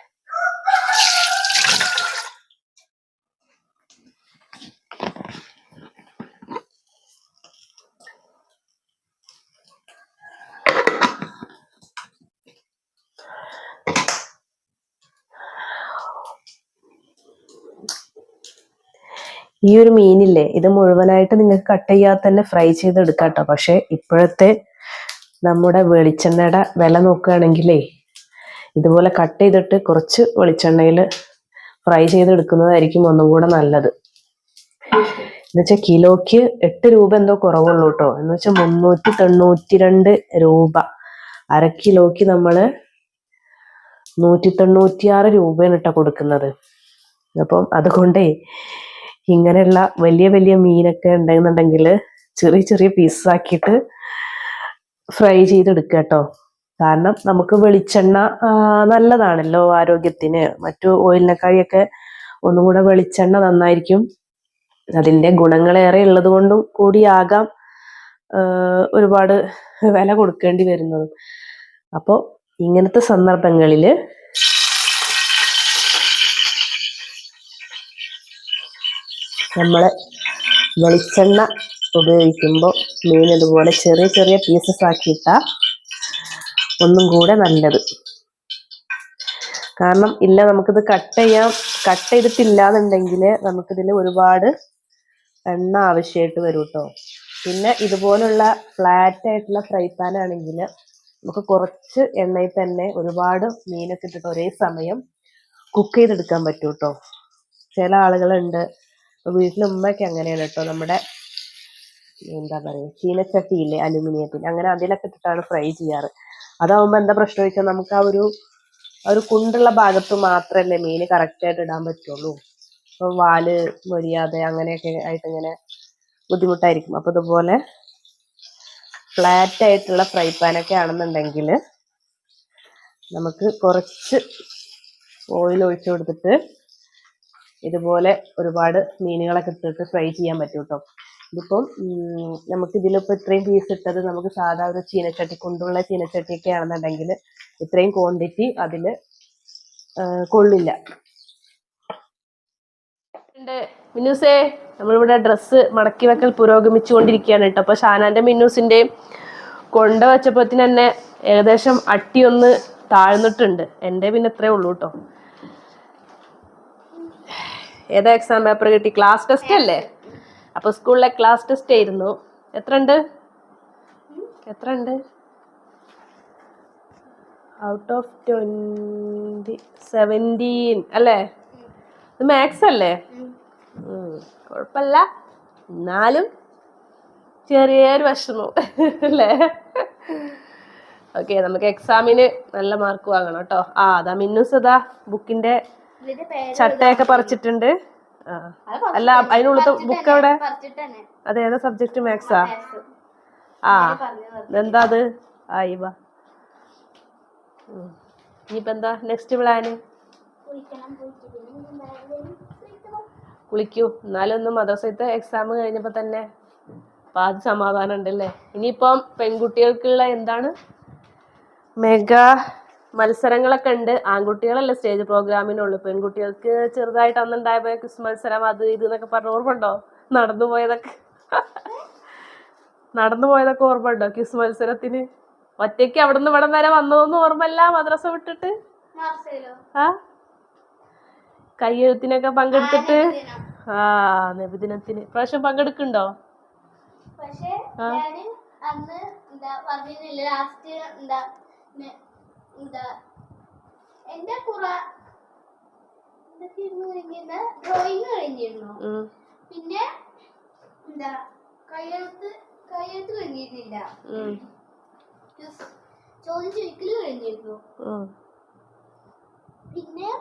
ഈ ഒരു മീനില്ലേ ഇത് മുഴുവനായിട്ട് നിങ്ങൾക്ക് കട്ട് ചെയ്യാതെ തന്നെ ഫ്രൈ ചെയ്തെടുക്കാം കേട്ടോ. പക്ഷെ ഇപ്പോഴത്തെ നമ്മുടെ വെളിച്ചെണ്ണയുടെ വില നോക്കുകയാണെങ്കിലേ ഇതുപോലെ കട്ട് ചെയ്തിട്ട് കുറച്ച് വെളിച്ചെണ്ണയിൽ ഫ്രൈ ചെയ്തെടുക്കുന്നതായിരിക്കും ഒന്നും കൂടെ നല്ലത്. എന്നുവെച്ചാൽ കിലോയ്ക്ക് 8 രൂപ എന്തോ കുറവുള്ളൂ കേട്ടോ. എന്ന് വെച്ചാൽ 392 രൂപ. അര കിലോയ്ക്ക് നമ്മള് 196 രൂപയാണ് കേട്ടോ കൊടുക്കുന്നത്. അപ്പം അതുകൊണ്ടേ ഇങ്ങനെയുള്ള വലിയ വലിയ മീനൊക്കെ ഉണ്ടെന്നുണ്ടെങ്കിൽ ചെറിയ ചെറിയ പീസസ് ആക്കിയിട്ട് ഫ്രൈ ചെയ്തെടുക്കുക കേട്ടോ. കാരണം നമുക്ക് വെളിച്ചെണ്ണ നല്ലതാണല്ലോ ആരോഗ്യത്തിന്. മറ്റു ഓയിലിനെക്കാളിയൊക്കെ ഒന്നും കൂടെ വെളിച്ചെണ്ണ നന്നായിരിക്കും. അതിൻ്റെ ഗുണങ്ങളേറെ ഉള്ളത് കൊണ്ടും കൂടിയാകാം ഒരുപാട് വില കൊടുക്കേണ്ടി വരുന്നത്. അപ്പോൾ ഇങ്ങനത്തെ സന്ദർഭങ്ങളിൽ നമ്മൾ വെളിച്ചെണ്ണ ഉപയോഗിക്കുമ്പോൾ മീൻ ഇതുപോലെ ചെറിയ ചെറിയ പീസസ് ആക്കിയിട്ടാൽ ഒന്നും കൂടെ നല്ലത്. കാരണം ഇല്ല നമുക്കിത് കട്ട് ചെയ്തിട്ടില്ലാന്നുണ്ടെങ്കിൽ നമുക്കിതിൽ ഒരുപാട് എണ്ണ ആവശ്യമായിട്ട് വരും കേട്ടോ. പിന്നെ ഇതുപോലുള്ള ഫ്ലാറ്റ് ആയിട്ടുള്ള ഫ്രൈ പാൻ ആണെങ്കിൽ നമുക്ക് കുറച്ച് എണ്ണയിൽ തന്നെ ഒരുപാട് മീനൊക്കെ ഇട്ടിട്ട് ഒരേ സമയം കുക്ക് ചെയ്തെടുക്കാൻ പറ്റും കേട്ടോ. ചില ആളുകളുണ്ട്, വീട്ടിലെ ഉമ്മയൊക്കെ അങ്ങനെയാണ് കേട്ടോ. നമ്മുടെ എന്താ പറയുക, ചീനച്ചട്ടിയില്ലേ അലുമിനിയത്തിൽ, അങ്ങനെ അതിലൊക്കെ ഇട്ടിട്ടാണ് ഫ്രൈ ചെയ്യാറ്. അതാവുമ്പോൾ എന്താ പ്രശ്നം വെച്ചാൽ നമുക്ക് ആ ഒരു കുണ്ടുള്ള ഭാഗത്ത് മാത്രമല്ലേ മീൻ കറക്റ്റായിട്ട് ഇടാൻ പറ്റുള്ളൂ. അപ്പോൾ വാല് മൊരിയാതെ അങ്ങനെയൊക്കെ ആയിട്ട് ഇങ്ങനെ ബുദ്ധിമുട്ടായിരിക്കും. അപ്പോൾ ഇതുപോലെ ഫ്ലാറ്റ് ആയിട്ടുള്ള ഫ്രൈ പാനൊക്കെ ആണെന്നുണ്ടെങ്കിൽ നമുക്ക് കുറച്ച് ഓയിൽ ഒഴിച്ചു കൊടുത്തിട്ട് ഇതുപോലെ ഒരുപാട് മീനുകളൊക്കെ ഇട്ടിട്ട് ഫ്രൈ ചെയ്യാൻ പറ്റും കേട്ടോ. ഇതിപ്പം നമുക്കിതിലിപ്പോൾ ഇത്രയും പീസ് ഇട്ടത് നമുക്ക് സാധാ ഒരു ചീനച്ചട്ടി, കൊണ്ടുള്ള ചീനച്ചട്ടിയൊക്കെ ആണെന്നുണ്ടെങ്കിൽ ഇത്രയും ക്വാണ്ടിറ്റി അതിൽ കൊള്ളില്ല. മിന്നൂസേ, നമ്മളിവിടെ ഡ്രസ്സ് മടക്കി വെക്കൽ പുരോഗമിച്ചുകൊണ്ടിരിക്കുകയാണ് കേട്ടോ. അപ്പോൾ ഷാനാൻ്റെ മിന്നൂസിൻ്റെയും കൊണ്ട വെച്ചപ്പോഴത്തിന് തന്നെ ഏകദേശം അട്ടിയൊന്ന് താഴ്ന്നിട്ടുണ്ട്. എൻ്റെ പിന്നെ ഇത്രേ ഉള്ളൂ കേട്ടോ. ഏതാ എക്സാം പേപ്പർ കിട്ടി? ക്ലാസ് ടെസ്റ്റ് അല്ലേ? അപ്പോൾ സ്കൂളിലെ ക്ലാസ് ടെസ്റ്റ് ആയിരുന്നു. എത്ര ഉണ്ട്? ഔട്ട് ഓഫ് 20 17 അല്ലേ? ഇത് മാത്സ് അല്ലേ? കുഴപ്പമില്ല, എന്നാലും ചെറിയൊരു വിഷമം അല്ലേ? ഓക്കെ, നമുക്ക് എക്സാമിന് നല്ല മാർക്ക് വാങ്ങണം കേട്ടോ. അതാ മിന്നൂസ് അതാ ബുക്കിന്റെ ചട്ടയൊക്കെ പറിച്ചിട്ടുണ്ട്. അല്ല, അതിനുള്ളത് ബുക്ക് എവിടെ? അതേതാ സബ്ജക്ട്? മാത്സാ? എന്താ അത്? വാ. ഇനിയിപ്പോ എന്താ നെക്സ്റ്റ് പ്ലാന്? കുളിക്കൂ. എന്നാലും ഒന്ന് മദ്രസത്തെ എക്സാം കഴിഞ്ഞപ്പോ തന്നെ പാതി സമാധാനം ഉണ്ടല്ലേ. ഇനിയിപ്പം പെൺകുട്ടികൾക്കുള്ള എന്താണ് മെഗാ മത്സരങ്ങളൊക്കെ ഉണ്ട്. ആൺകുട്ടികളല്ലേ സ്റ്റേജ് പ്രോഗ്രാമിനുള്ളൂ. പെൺകുട്ടികൾക്ക് ചെറുതായിട്ട് അന്നുണ്ടായപ്പോ ക്വിസ് മത്സരം അത് ഇത് എന്നൊക്കെ പറഞ്ഞ ഓർമ്മ ഉണ്ടോ? നടന്നു പോയതൊക്കെ ഓർമ്മ ഉണ്ടോ? ക്വിസ് മത്സരത്തിന് ഒറ്റയ്ക്ക് അവിടുന്ന് ഇവിടം വരെ വന്നതൊന്നും ഓർമ്മല്ല. മദ്രസ വിട്ടിട്ട് കയ്യെഴുത്തിനൊക്കെ പങ്കെടുത്തിട്ട് നബിദിനത്തിന് പ്രാവശ്യം പങ്കെടുക്കുന്നുണ്ടോ? ഡ്രോയിങ് കഴിഞ്ഞിരുന്നു. പിന്നെ എന്താ കയ്യെഴുത്ത് കഴിഞ്ഞിരുന്നില്ല. ചോദ്യം ചോദിക്കല് കഴിഞ്ഞിരുന്നു. പിന്നെ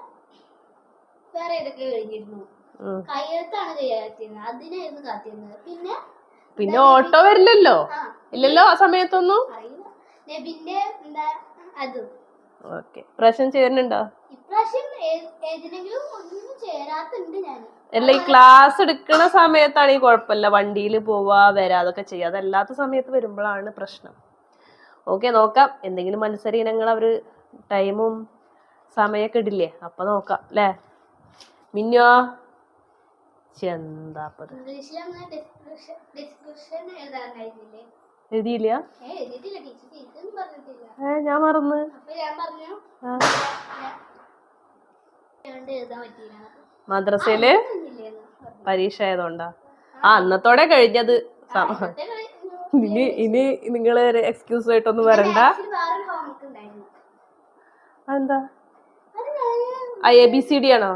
വേറെ ഏതൊക്കെ കഴിഞ്ഞിരുന്നു. കയ്യെഴുത്താണ് ചെയ്യാത്തിരുന്നത്, അതിനായിരുന്നു കാത്തിരുന്നത്. പിന്നെ ഓട്ടോ വരില്ലല്ലോ. ഇല്ലല്ലോ ആ സമയത്തൊന്നും. നബിന്റെ എന്താ അതും. ഓക്കെ, ഇപ്രാവശ്യം ചേരുന്നുണ്ടോ? ഇപ്രാവശ്യം ഏതിനെങ്കിലും ഒന്നും ചേരാത്തുണ്ട് ഞാൻ. അല്ല, ഈ ക്ലാസ് എടുക്കുന്ന സമയത്താണ് ഈ കുഴപ്പമില്ല, വണ്ടിയിൽ പോവാ വരാ അതൊക്കെ ചെയ്യാം. അതല്ലാത്ത സമയത്ത് വരുമ്പോഴാണ് പ്രശ്നം. ഓക്കെ, നോക്കാം. എന്തെങ്കിലും മത്സര ഇനങ്ങൾ അവർ ടൈമും സമയമൊക്കെ ഇടില്ലേ, അപ്പൊ നോക്കാം അല്ലേ? മിന്നോ ചെന്താപ്പത് എഴുതിയില്ല? ഞാൻ മറന്ന്. മദ്രസയില് പരീക്ഷ ആയതുകൊണ്ടാ? അന്നത്തോടെ കഴിഞ്ഞത്. ഇനി നിങ്ങള് എക്സ്ക്യൂസ് ആയിട്ടൊന്നും വരണ്ട. അതെന്താ? ABCD ആണോ?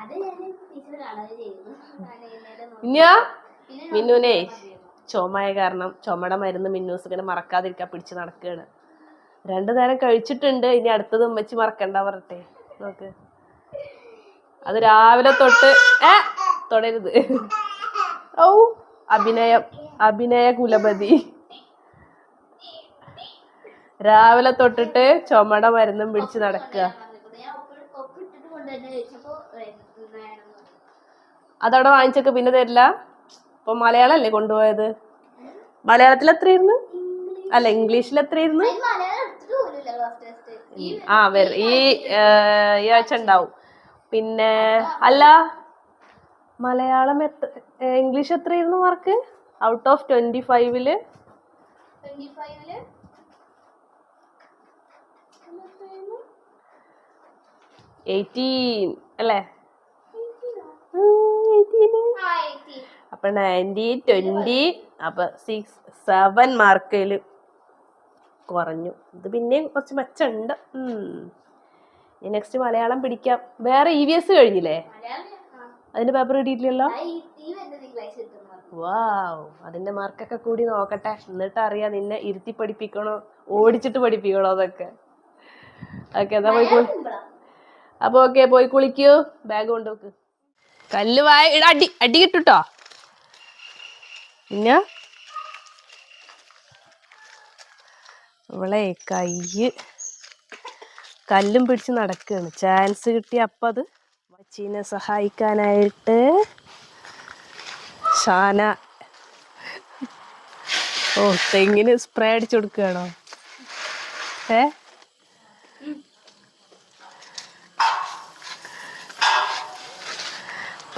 അത് ഞാൻ ടീച്ചർ കാണാതെ ചെയ്യുന്നു. ഇനിയാ മിന്നുനെ ചുമയ കാരണം ചുമയുടെ മരുന്ന് മിന്നൂസ് ഇങ്ങനെ മറക്കാതിരിക്കാൻ പിടിച്ച് നടക്കുകയാണ്. 2 നേരം കഴിച്ചിട്ടുണ്ട്. ഇനി അടുത്തത് ഉമ്മച്ചി മറക്കണ്ട പറഞ്ഞെ. നോക്ക്, അത് രാവിലെ തൊട്ട് തൊടരുത്. ഓ അഭിനയ കുലപതി രാവിലെ തൊട്ടിട്ട് ചുമയുടെ മരുന്നും പിടിച്ച് നടക്കുക. അതവിടെ വാങ്ങിച്ചൊക്കെ പിന്നെ തരില്ല. ഇപ്പൊ മലയാളം അല്ലേ കൊണ്ടുപോയത്? മലയാളത്തിൽ എത്രയായിരുന്നു? അല്ല, ഇംഗ്ലീഷിൽ എത്രയായിരുന്നു? ഈ ആഴ്ച ഉണ്ടാവും. പിന്നെ അല്ല, മലയാളം ഇംഗ്ലീഷ് എത്രയായിരുന്നു മാർക്ക്? ഔട്ട് ഓഫ് 25 18 അല്ലേ? അപ്പൊ 90, 20, അപ്പൊ 7 മാർക്കിൽ കുറഞ്ഞു. ഇത് പിന്നെയും കുറച്ച് മെച്ചമുണ്ട്. നെക്സ്റ്റ് മലയാളം പിടിക്കാം. വേറെ EVS കഴിഞ്ഞില്ലേ? അതിന്റെ പേപ്പർ കിട്ടിയിട്ടില്ലല്ലോ. വാവ്, അതിന്റെ മാർക്കൊക്കെ കൂടി നോക്കട്ടെ, എന്നിട്ട് അറിയാം നിന്നെ ഇരുത്തി പഠിപ്പിക്കണോ ഓടിച്ചിട്ട് പഠിപ്പിക്കണോ എന്നൊക്കെ. ഓക്കെ, എന്നാ പോയി അപ്പൊ ഓക്കെ, പോയി കുളിക്കൂ, ബാഗ് കൊണ്ടുപോക്ക്. കല്ല് അടി കിട്ടുട്ടോ. പിന്നെ ഇവളെ കല്ലും പിടിച്ച് നടക്കുകയാണ്. ചാൻസ് കിട്ടിയ അപ്പം അത് വച്ചീനെ സഹായിക്കാനായിട്ട് ഷാന തെങ്ങിന് സ്പ്രേ അടിച്ചു കൊടുക്കുകയാണോ?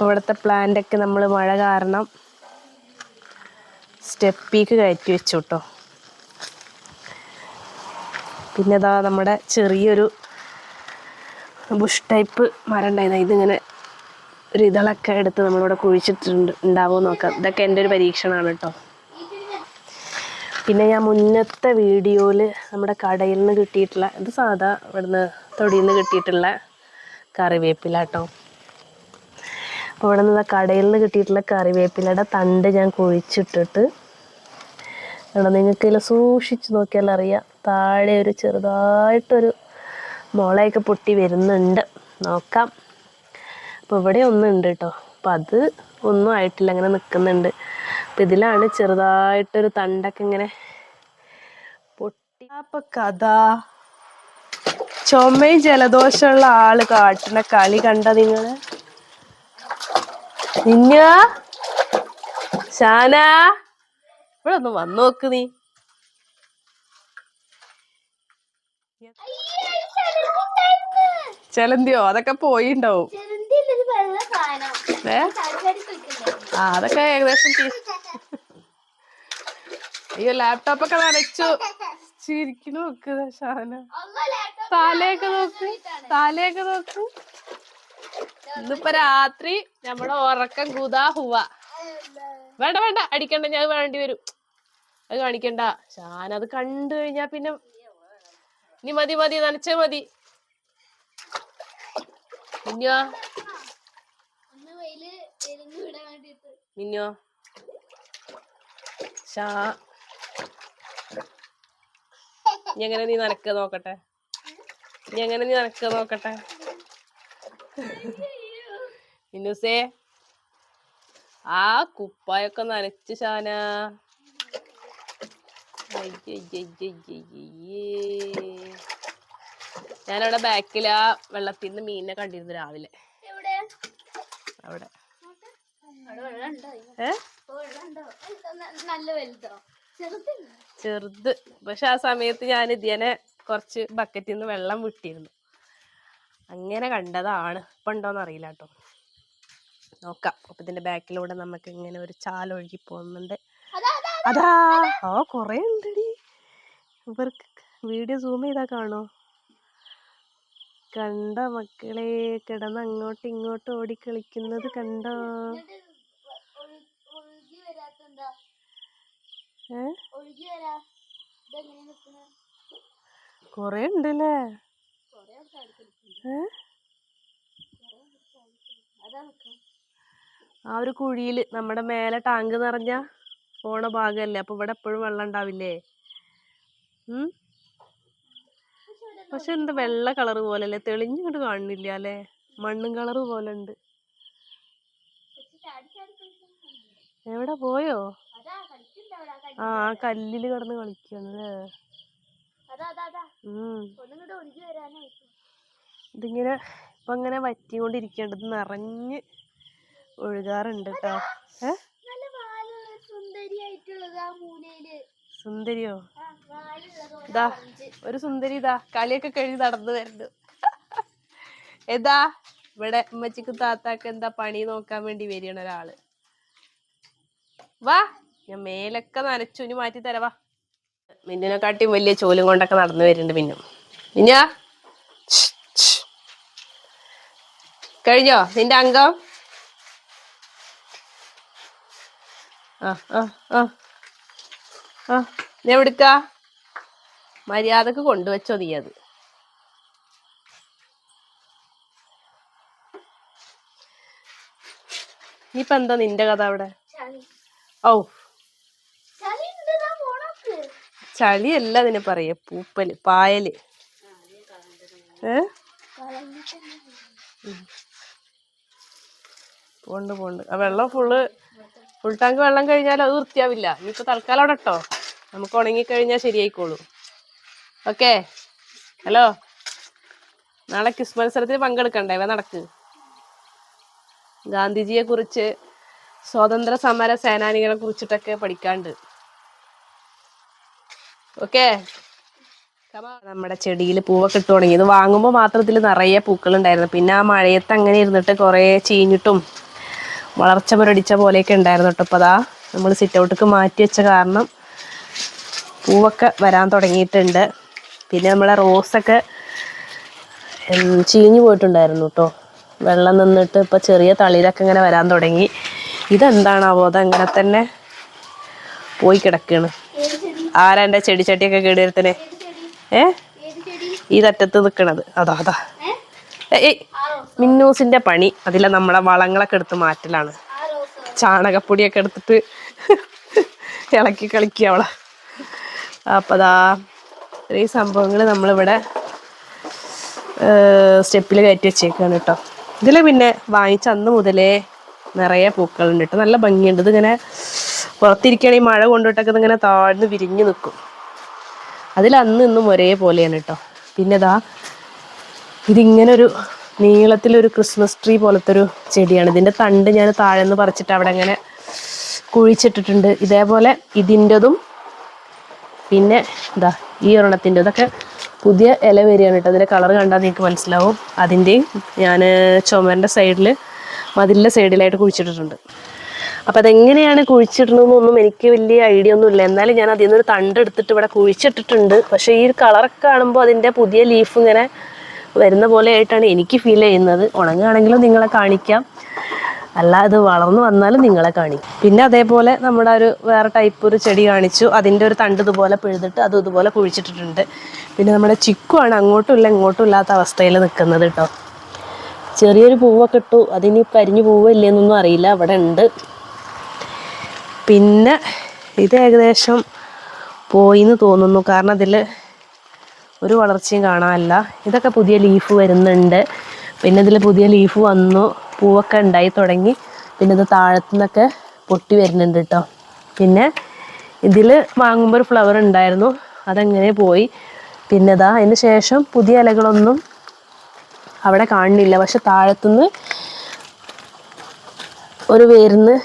ഇവിടുത്തെ പ്ലാന്റൊക്കെ നമ്മൾ മഴ കാരണം സ്റ്റെപ്പിക്ക് കയറ്റി വെച്ചു കേട്ടോ. പിന്നെ ഇതാ നമ്മുടെ ചെറിയൊരു ബുഷ് ടൈപ്പ് മരം ഉണ്ടായിരുന്നു. ഇതിങ്ങനെ ഒരു ഇതളൊക്കെ എടുത്ത് നമ്മളിവിടെ കുഴിച്ചിട്ടുണ്ട്, ഉണ്ടാവുമോ നോക്കാം. ഇതൊക്കെ എൻ്റെ ഒരു പരീക്ഷണമാണ് കേട്ടോ. പിന്നെ ഞാൻ മുന്നത്തെ വീഡിയോയിൽ നമ്മുടെ കടയിൽ നിന്ന് കിട്ടിയിട്ടുള്ള, ഇത് സാധാ ഇവിടുന്ന് തൊടിയിൽ നിന്ന് കിട്ടിയിട്ടുള്ള കറിവേപ്പില കേട്ടോ. അപ്പോൾ ഇവിടെ നിന്ന് കടയിൽ നിന്ന് കിട്ടിയിട്ടുള്ള കറിവേപ്പിലയുടെ തണ്ട് ഞാൻ കുഴിച്ചിട്ടിട്ട് നിങ്ങൾക്ക് ഇതിൽ സൂക്ഷിച്ച് നോക്കിയാൽ അറിയാം, താഴെ ഒരു ചെറുതായിട്ടൊരു മുളയൊക്കെ പൊട്ടി വരുന്നുണ്ട്. നോക്കാം. അപ്പോൾ ഇവിടെ ഒന്നുണ്ട് കേട്ടോ. അപ്പം അത് ഒന്നും ആയിട്ടില്ല, അങ്ങനെ നിൽക്കുന്നുണ്ട്. അപ്പം ഇതിലാണ് ചെറുതായിട്ടൊരു തണ്ടൊക്കെ ഇങ്ങനെ പൊട്ടി. അപ്പം കഥ ചുമയും ജലദോഷമുള്ള ആള് കാട്ടുന്ന കളി കണ്ട നിങ്ങൾ? ഷാന, ഇവിടെ ഒന്ന് വന്നു നോക്ക് നീ. ചെലന്തിയോ? അതൊക്കെ പോയിണ്ടാവും. അതൊക്കെ ഏകദേശം. അയ്യോ, ലാപ്ടോപ്പൊക്കെ നനച്ചു. ചിരിക്കണു നോക്ക് ഷാന. താലയൊക്കെ നോക്ക്. ഇന്നിപ്പോ രാത്രി നമ്മുടെ ഉറക്കം കുതാ ഹുവ. വേണ്ട അടിക്കണ്ട, ഞാൻ വേണ്ടി വരും. അത് കാണിക്കണ്ട ഷാന. അത് കണ്ടു കഴിഞ്ഞാ പിന്നെ നീ മതി നനച്ച മതി. മിന്നോ എങ്ങനെ നീ നനക്ക നോക്കട്ടെ. മിന്നൂസേ, ആ കുപ്പായൊക്കെ നനച്ച് ഷാന. ഞാനവിടെ ബാക്കിൽ ആ വെള്ളത്തിൽ നിന്ന് മീനിനെ കണ്ടിരുന്നു രാവിലെ. അവിടെ ചെറുത്. പക്ഷെ ആ സമയത്ത് ഞാൻ ഇതിനെ കുറച്ച് ബക്കറ്റിൽ നിന്ന് വെള്ളം വിട്ടിരുന്നു. അങ്ങനെ കണ്ടതാണ്. ഇപ്പം ഉണ്ടോന്ന് അറിയില്ല കേട്ടോ. നോക്കാം. അപ്പൊ ഇതിന്റെ ബാക്കിലൂടെ നമുക്ക് ഇങ്ങനെ ഒരു ചാലൊഴുകി പോകുന്നുണ്ട്. അതാ കൊറേ ഉണ്ടടി. ഇവർക്ക് വീഡിയോ സൂം ചെയ്താ കാണോ? കണ്ട മക്കളെ, കിടന്ന് അങ്ങോട്ടും ഇങ്ങോട്ടും ഓടിക്കളിക്കുന്നത് കണ്ടോ? കൊറേ ഉണ്ടല്ലേ. ആ ഒരു കുഴിയിൽ നമ്മുടെ മേലെ ടാങ്ക് നിറഞ്ഞ പോണ ഭാഗമല്ലേ, അപ്പൊ ഇവിടെ എപ്പോഴും വെള്ളം ഉണ്ടാവില്ലേ? പക്ഷെ എന്താ വെള്ള കളർ പോലെ അല്ലേ, തെളിഞ്ഞിങ്ങോട്ട് കാണുന്നില്ല അല്ലേ, മണ്ണും കളർ പോലെ ഉണ്ട്. എവിടെ പോയോ? ആ കല്ലില് കിടന്ന് കളിക്കാണ്. ഇതിങ്ങനെ ഇപ്പൊ ഇങ്ങനെ വറ്റിക്കൊണ്ടിരിക്കേണ്ടത്, നിറഞ്ഞ് ഒഴുകാറുണ്ട് കേട്ടോ. സുന്ദരിയോ? ഇതാ ഒരു സുന്ദരി ഇതാ കളിയൊക്കെ കഴിഞ്ഞ് നടന്നു വരുന്നു. ഏതാ ഇവിടെ ഉമ്മച്ചിക്ക് താത്താക്ക് എന്താ പണി നോക്കാൻ വേണ്ടി വരികയാണ് ഒരാള്. വാ, ഞാൻ മേലൊക്കെ നനച്ചു, ഇനി മാറ്റി തരവാ. മിന്നിനെക്കാട്ടിയും വലിയ ചോലും കൊണ്ടൊക്കെ നടന്നു വരുന്നുണ്ട്. മിന്നാ കഴിഞ്ഞോ നിന്റെ അംഗം? ഞാൻ എവിടുക്ക മര്യാദക്ക് കൊണ്ടുവച്ചോ നീ അത്. ഇനിയിപ്പൊ എന്താ നിന്റെ കഥ അവിടെ? ഓ, ചളിയല്ല അതിനെ പറയ, പൂപ്പല്, പായല്. പോണ്ട് ആ വെള്ളം ഫുൾ ടാങ്ക് വെള്ളം കഴിഞ്ഞാൽ അത് വൃത്തിയാവില്ല. ഇനിയിപ്പോ തൽക്കാലം അവിടെ ഇട്ടോ, നമുക്ക് ഉണങ്ങിക്കഴിഞ്ഞാൽ ശരിയായിക്കോളൂ. ഓക്കെ. ഹലോ, നാളെ ക്വിസ് മത്സരത്തിൽ പങ്കെടുക്കണ്ടേ? നടക്ക്. ഗാന്ധിജിയെ കുറിച്ച്, സ്വാതന്ത്ര്യ സമര സേനാനികളെ കുറിച്ചിട്ടൊക്കെ പഠിക്കാണ്ട്. ഓക്കെ. നമ്മുടെ ചെടിയിൽ പൂവൊക്കെ ഇട്ട് തുടങ്ങി. ഇത് വാങ്ങുമ്പോൾ മാത്രം ഇതിൽ നിറയെ പൂക്കളുണ്ടായിരുന്നു. പിന്നെ ആ മഴയത്ത് അങ്ങനെ ഇരുന്നിട്ട് കുറേ ചീഞ്ഞിട്ടും വളർച്ച മുരടിച്ച പോലെയൊക്കെ ഉണ്ടായിരുന്നു കേട്ടോ. അപ്പോൾ അതാ നമ്മൾ സിറ്റ് ഔട്ടിക്ക് മാറ്റി വെച്ച കാരണം പൂവൊക്കെ വരാൻ തുടങ്ങിയിട്ടുണ്ട്. പിന്നെ നമ്മളെ റോസൊക്കെ ചീഞ്ഞു പോയിട്ടുണ്ടായിരുന്നു കേട്ടോ, വെള്ളം നിന്നിട്ട്. ഇപ്പോൾ ചെറിയ തളിരൊക്കെ ഇങ്ങനെ വരാൻ തുടങ്ങി. ഇതെന്താണാവോ, അതങ്ങനെ തന്നെ പോയി കിടക്കുകയാണ്. ആരാ എൻ്റെ ചെടിച്ചട്ടിയൊക്കെ കേടുവരുത്തണേ? ഈ തറ്റത്ത് നിൽക്കണത് അതാ ഏയ് മിന്നൂസിന്റെ പണി. അതിലെ നമ്മളെ വളങ്ങളൊക്കെ എടുത്ത് മാറ്റലാണ്. ചാണകപ്പൊടിയൊക്കെ എടുത്തിട്ട് ഇളക്കി കളിക്കുക അവളെ. അപ്പം അതാ ഈ സംഭവങ്ങൾ നമ്മളിവിടെ സ്റ്റെപ്പിൽ കയറ്റി വെച്ചേക്കാണ് കേട്ടോ. ഇതിൽ പിന്നെ വാങ്ങിച്ച അന്ന് മുതലേ നിറയെ പൂക്കളുണ്ട് കേട്ടോ, നല്ല ഭംഗിയുണ്ട്. ഇതിങ്ങനെ പുറത്തിരിക്കുകയാണെങ്കിൽ മഴ കൊണ്ടിട്ടൊക്കെ ഇതിങ്ങനെ താഴ്ന്ന് വിരിഞ്ഞ് നിൽക്കും. അതിൽ അന്ന് ഇന്നും ഒരേപോലെയാണ് കേട്ടോ. പിന്നെ ഇതാ ഇതിങ്ങനൊരു നീളത്തിലൊരു ക്രിസ്മസ് ട്രീ പോലത്തെ ഒരു ചെടിയാണ്. ഇതിൻ്റെ തണ്ട് ഞാൻ താഴെ നിന്ന് പറിച്ചിട്ട് അവിടെ ഇങ്ങനെ കുഴിച്ചിട്ടിട്ടുണ്ട്. ഇതേപോലെ ഇതിൻ്റെതും പിന്നെ ഇതാ ഈ ഒരെണ്ണത്തിൻ്റെ ഇതൊക്കെ പുതിയ ഇല വരികയാണ് കേട്ടോ. അതിൻ്റെ കളർ കണ്ടാൽ നിങ്ങൾക്ക് മനസ്സിലാവും. അതിൻ്റെയും ഞാൻ ചുമരിൻ്റെ സൈഡിൽ, മതിലിൻ്റെ സൈഡിലായിട്ട് കുഴിച്ചിട്ടിട്ടുണ്ട്. അപ്പം അതെങ്ങനെയാണ് കുഴിച്ചിടണമെന്നൊന്നും എനിക്ക് വലിയ ഐഡിയ ഒന്നുമില്ല. എന്നാലും ഞാൻ അതിൽ നിന്നൊരു തണ്ട് എടുത്തിട്ട് ഇവിടെ കുഴിച്ചിട്ടിട്ടുണ്ട്. പക്ഷേ ഈ ഒരു കളറൊക്കെ കാണുമ്പോൾ അതിൻ്റെ പുതിയ ലീഫ് ഇങ്ങനെ വരുന്ന പോലെ ആയിട്ടാണ് എനിക്ക് ഫീൽ ചെയ്യുന്നത്. ഉണങ്ങുകയാണെങ്കിലും നിങ്ങളെ കാണിക്കാം, അല്ല അത് വളർന്നു വന്നാലും നിങ്ങളെ കാണിക്കും. പിന്നെ അതേപോലെ നമ്മുടെ ഒരു വേറെ ടൈപ്പ് ഒരു ചെടി കാണിച്ചു. അതിൻ്റെ ഒരു തണ്ട് ഇതുപോലെ പിഴുതിട്ട് അതും ഇതുപോലെ കുഴിച്ചിട്ടിട്ടുണ്ട്. പിന്നെ നമ്മുടെ ചിക്കുവാണ് അങ്ങോട്ടും ഇല്ല ഇങ്ങോട്ടും ഇല്ലാത്ത അവസ്ഥയിൽ നിൽക്കുന്നത് കേട്ടോ. ചെറിയൊരു പൂവൊക്കെ ഇട്ടു, അതിന് കരിഞ്ഞു പൂവില്ലേന്നൊന്നും അറിയില്ല, അവിടെ ഉണ്ട്. പിന്നെ ഇത് ഏകദേശം പോയിന്ന് തോന്നുന്നു, കാരണം അതിൽ ഒരു വളർച്ചയും കാണാനില്ല. ഇതൊക്കെ പുതിയ ലീഫ് വരുന്നുണ്ട്. പിന്നെ ഇതിൽ പുതിയ ലീഫ് വന്നു, പൂവൊക്കെ ഉണ്ടായി തുടങ്ങി. പിന്നെ ഇത് താഴത്തു നിന്നൊക്കെ പൊട്ടി വരുന്നുണ്ട് കേട്ടോ. പിന്നെ ഇതിൽ വാങ്ങുമ്പോൾ ഒരു ഫ്ലവർ ഉണ്ടായിരുന്നു, അതങ്ങനെ പോയി. പിന്നെ ഇതാ അതിന് ശേഷം പുതിയ ഇലകളൊന്നും അവിടെ കാണുന്നില്ല. പക്ഷെ താഴത്തുനിന്ന് ഒരു വേരിന്ന്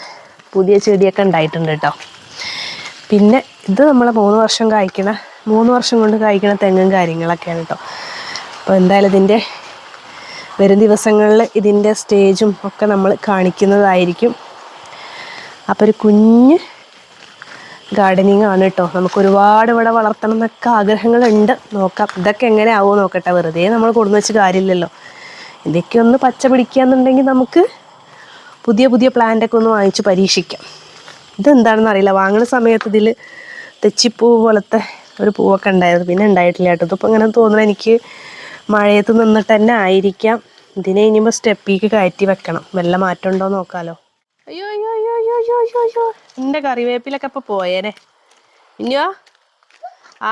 പുതിയ ചെടിയൊക്കെ ഉണ്ടായിട്ടുണ്ട് കേട്ടോ. പിന്നെ ഇത് നമ്മളെ 3 വർഷം കൊണ്ട് കായ്ക്കണ തെങ്ങും കാര്യങ്ങളൊക്കെയാണ് കേട്ടോ. അപ്പോൾ എന്തായാലും ഇതിൻ്റെ വരും ദിവസങ്ങളിൽ ഇതിൻ്റെ സ്റ്റേജും ഒക്കെ നമ്മൾ കാണിക്കുന്നതായിരിക്കും. അപ്പോൾ ഒരു കുഞ്ഞ് ഗാർഡനിങ് ആണ് കേട്ടോ. നമുക്ക് ഒരുപാട് ഇവിടെ വളർത്തണം എന്നൊക്കെ ആഗ്രഹങ്ങളുണ്ട്. നോക്കാം ഇതൊക്കെ എങ്ങനെ ആവുമോ നോക്കട്ടെ. വെറുതെ നമ്മൾ കൊടുന്ന് വെച്ച് കാര്യമില്ലല്ലോ. ഇതൊക്കെ ഒന്ന് പച്ച പിടിക്കുകയെന്നുണ്ടെങ്കിൽ നമുക്ക് പുതിയ പ്ലാന്റൊക്കെ ഒന്ന് വാങ്ങിച്ച് പരീക്ഷിക്കാം. ഇതെന്താണെന്ന് അറിയില്ല. വാങ്ങുന്ന സമയത്ത് ഇതിൽ തെച്ചിപ്പൂ പോലത്തെ ഒരു പൂവൊക്കെ ഉണ്ടായിരുന്നു, പിന്നെ ഉണ്ടായിട്ടില്ല കേട്ടോ. ഇതിപ്പോൾ ഇങ്ങനെ തോന്നുന്നത് എനിക്ക് മഴയത്ത് നിന്നിട്ട് തന്നെ ആയിരിക്കാം. ഇതിനെ ഇനിയുമ്പോൾ സ്റ്റെപ്പിക്ക് കയറ്റി വെക്കണം. വല്ല മാറ്റം ഉണ്ടോ നോക്കാലോ. അയ്യോ അയ്യോ അയ്യോ അയ്യോ അയ്യോ അയ്യോ അയ്യോ എൻ്റെ കറിവേപ്പിലൊക്കെ ഇപ്പോൾ പോയേനെ. ഇനിയോ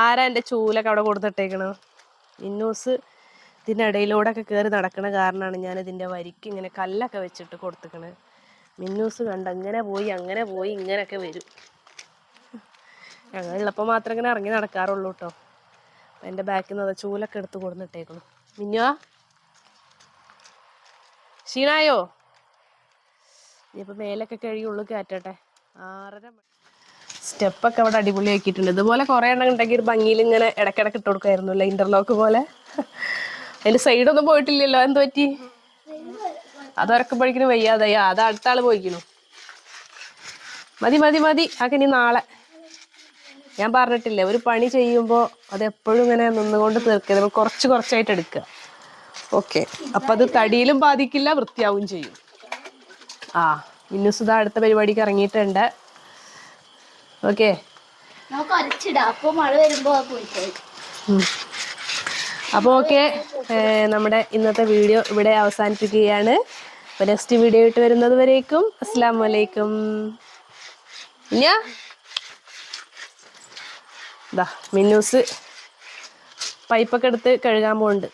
ആരാ എൻ്റെ ചൂലൊക്കെ അവിടെ കൊടുത്തിട്ടേക്കണോ? മിന്നൂസ് ഇതിൻ്റെ ഇടയിലൂടെ ഒക്കെ കയറി നടക്കണ കാരണമാണ് ഞാൻ ഇതിൻ്റെ വരിക്ക് ഇങ്ങനെ കല്ലൊക്കെ വെച്ചിട്ട് കൊടുത്തിക്കണത്. മിന്നൂസ് കണ്ട അങ്ങനെ പോയി ഇങ്ങനെയൊക്കെ വരും. ഞങ്ങളുള്ളപ്പോൾ മാത്രം ഇങ്ങനെ ഇറങ്ങി നടക്കാറുള്ളൂ കേട്ടോ. അപ്പം എൻ്റെ ബാക്കിൽ നിന്ന് ചൂലൊക്കെ എടുത്ത് കൊടുത്തിട്ടേക്കണു. മിന്നുവാ ക്ഷീണായോ? ഇനിയിപ്പോൾ മേലൊക്കെ കഴുകി ഉള്ളു കയറ്റട്ടെ. 6:30 സ്റ്റെപ്പൊക്കെ അവിടെ അടിപൊളി ആക്കിയിട്ടുണ്ട്. ഇതുപോലെ കുറേ എണ്ണം ഉണ്ടെങ്കിൽ ഒരു ഭംഗിയിൽ ഇങ്ങനെ ഇടയ്ക്കിടയ്ക്ക് ഇട്ട് കൊടുക്കായിരുന്നു അല്ലേ, ഇന്റർലോക്ക് പോലെ. അതിൻ്റെ സൈഡൊന്നും പോയിട്ടില്ലല്ലോ, എന്ത് പറ്റി? അതൊരക്കുമ്പോഴേക്കിനും വയ്യാതായി. അത് അടുത്ത ആൾ പോയിക്കണു. മതി മതി മതി ആക്കെ ഇനി നാളെ. ഞാൻ പറഞ്ഞിട്ടില്ലേ, ഒരു പണി ചെയ്യുമ്പോൾ അതെപ്പോഴും ഇങ്ങനെ നിന്നുകൊണ്ട് തീർക്കരുത്, കുറച്ച് കുറച്ചായിട്ട് എടുക്കുക. ഓക്കെ, അപ്പം അത് തടിയിലും ബാധിക്കില്ല, വൃത്തിയാവും ചെയ്യും. മിന്നുസുധ അടുത്ത പരിപാടിക്ക് ഇറങ്ങിയിട്ടുണ്ട്. ഓക്കെ, അപ്പോൾ ഓക്കെ, നമ്മുടെ ഇന്നത്തെ വീഡിയോ ഇവിടെ അവസാനിപ്പിക്കുകയാണ്. അപ്പോൾ നെക്സ്റ്റ് വീഡിയോ ഇട്ട് വരുന്നത് വരേക്കും അസ്സലാമു അലൈക്കും. മിന്നൂസ് പൈപ്പൊക്കെ എടുത്ത് കഴുകാൻ പോകുന്നുണ്ട്.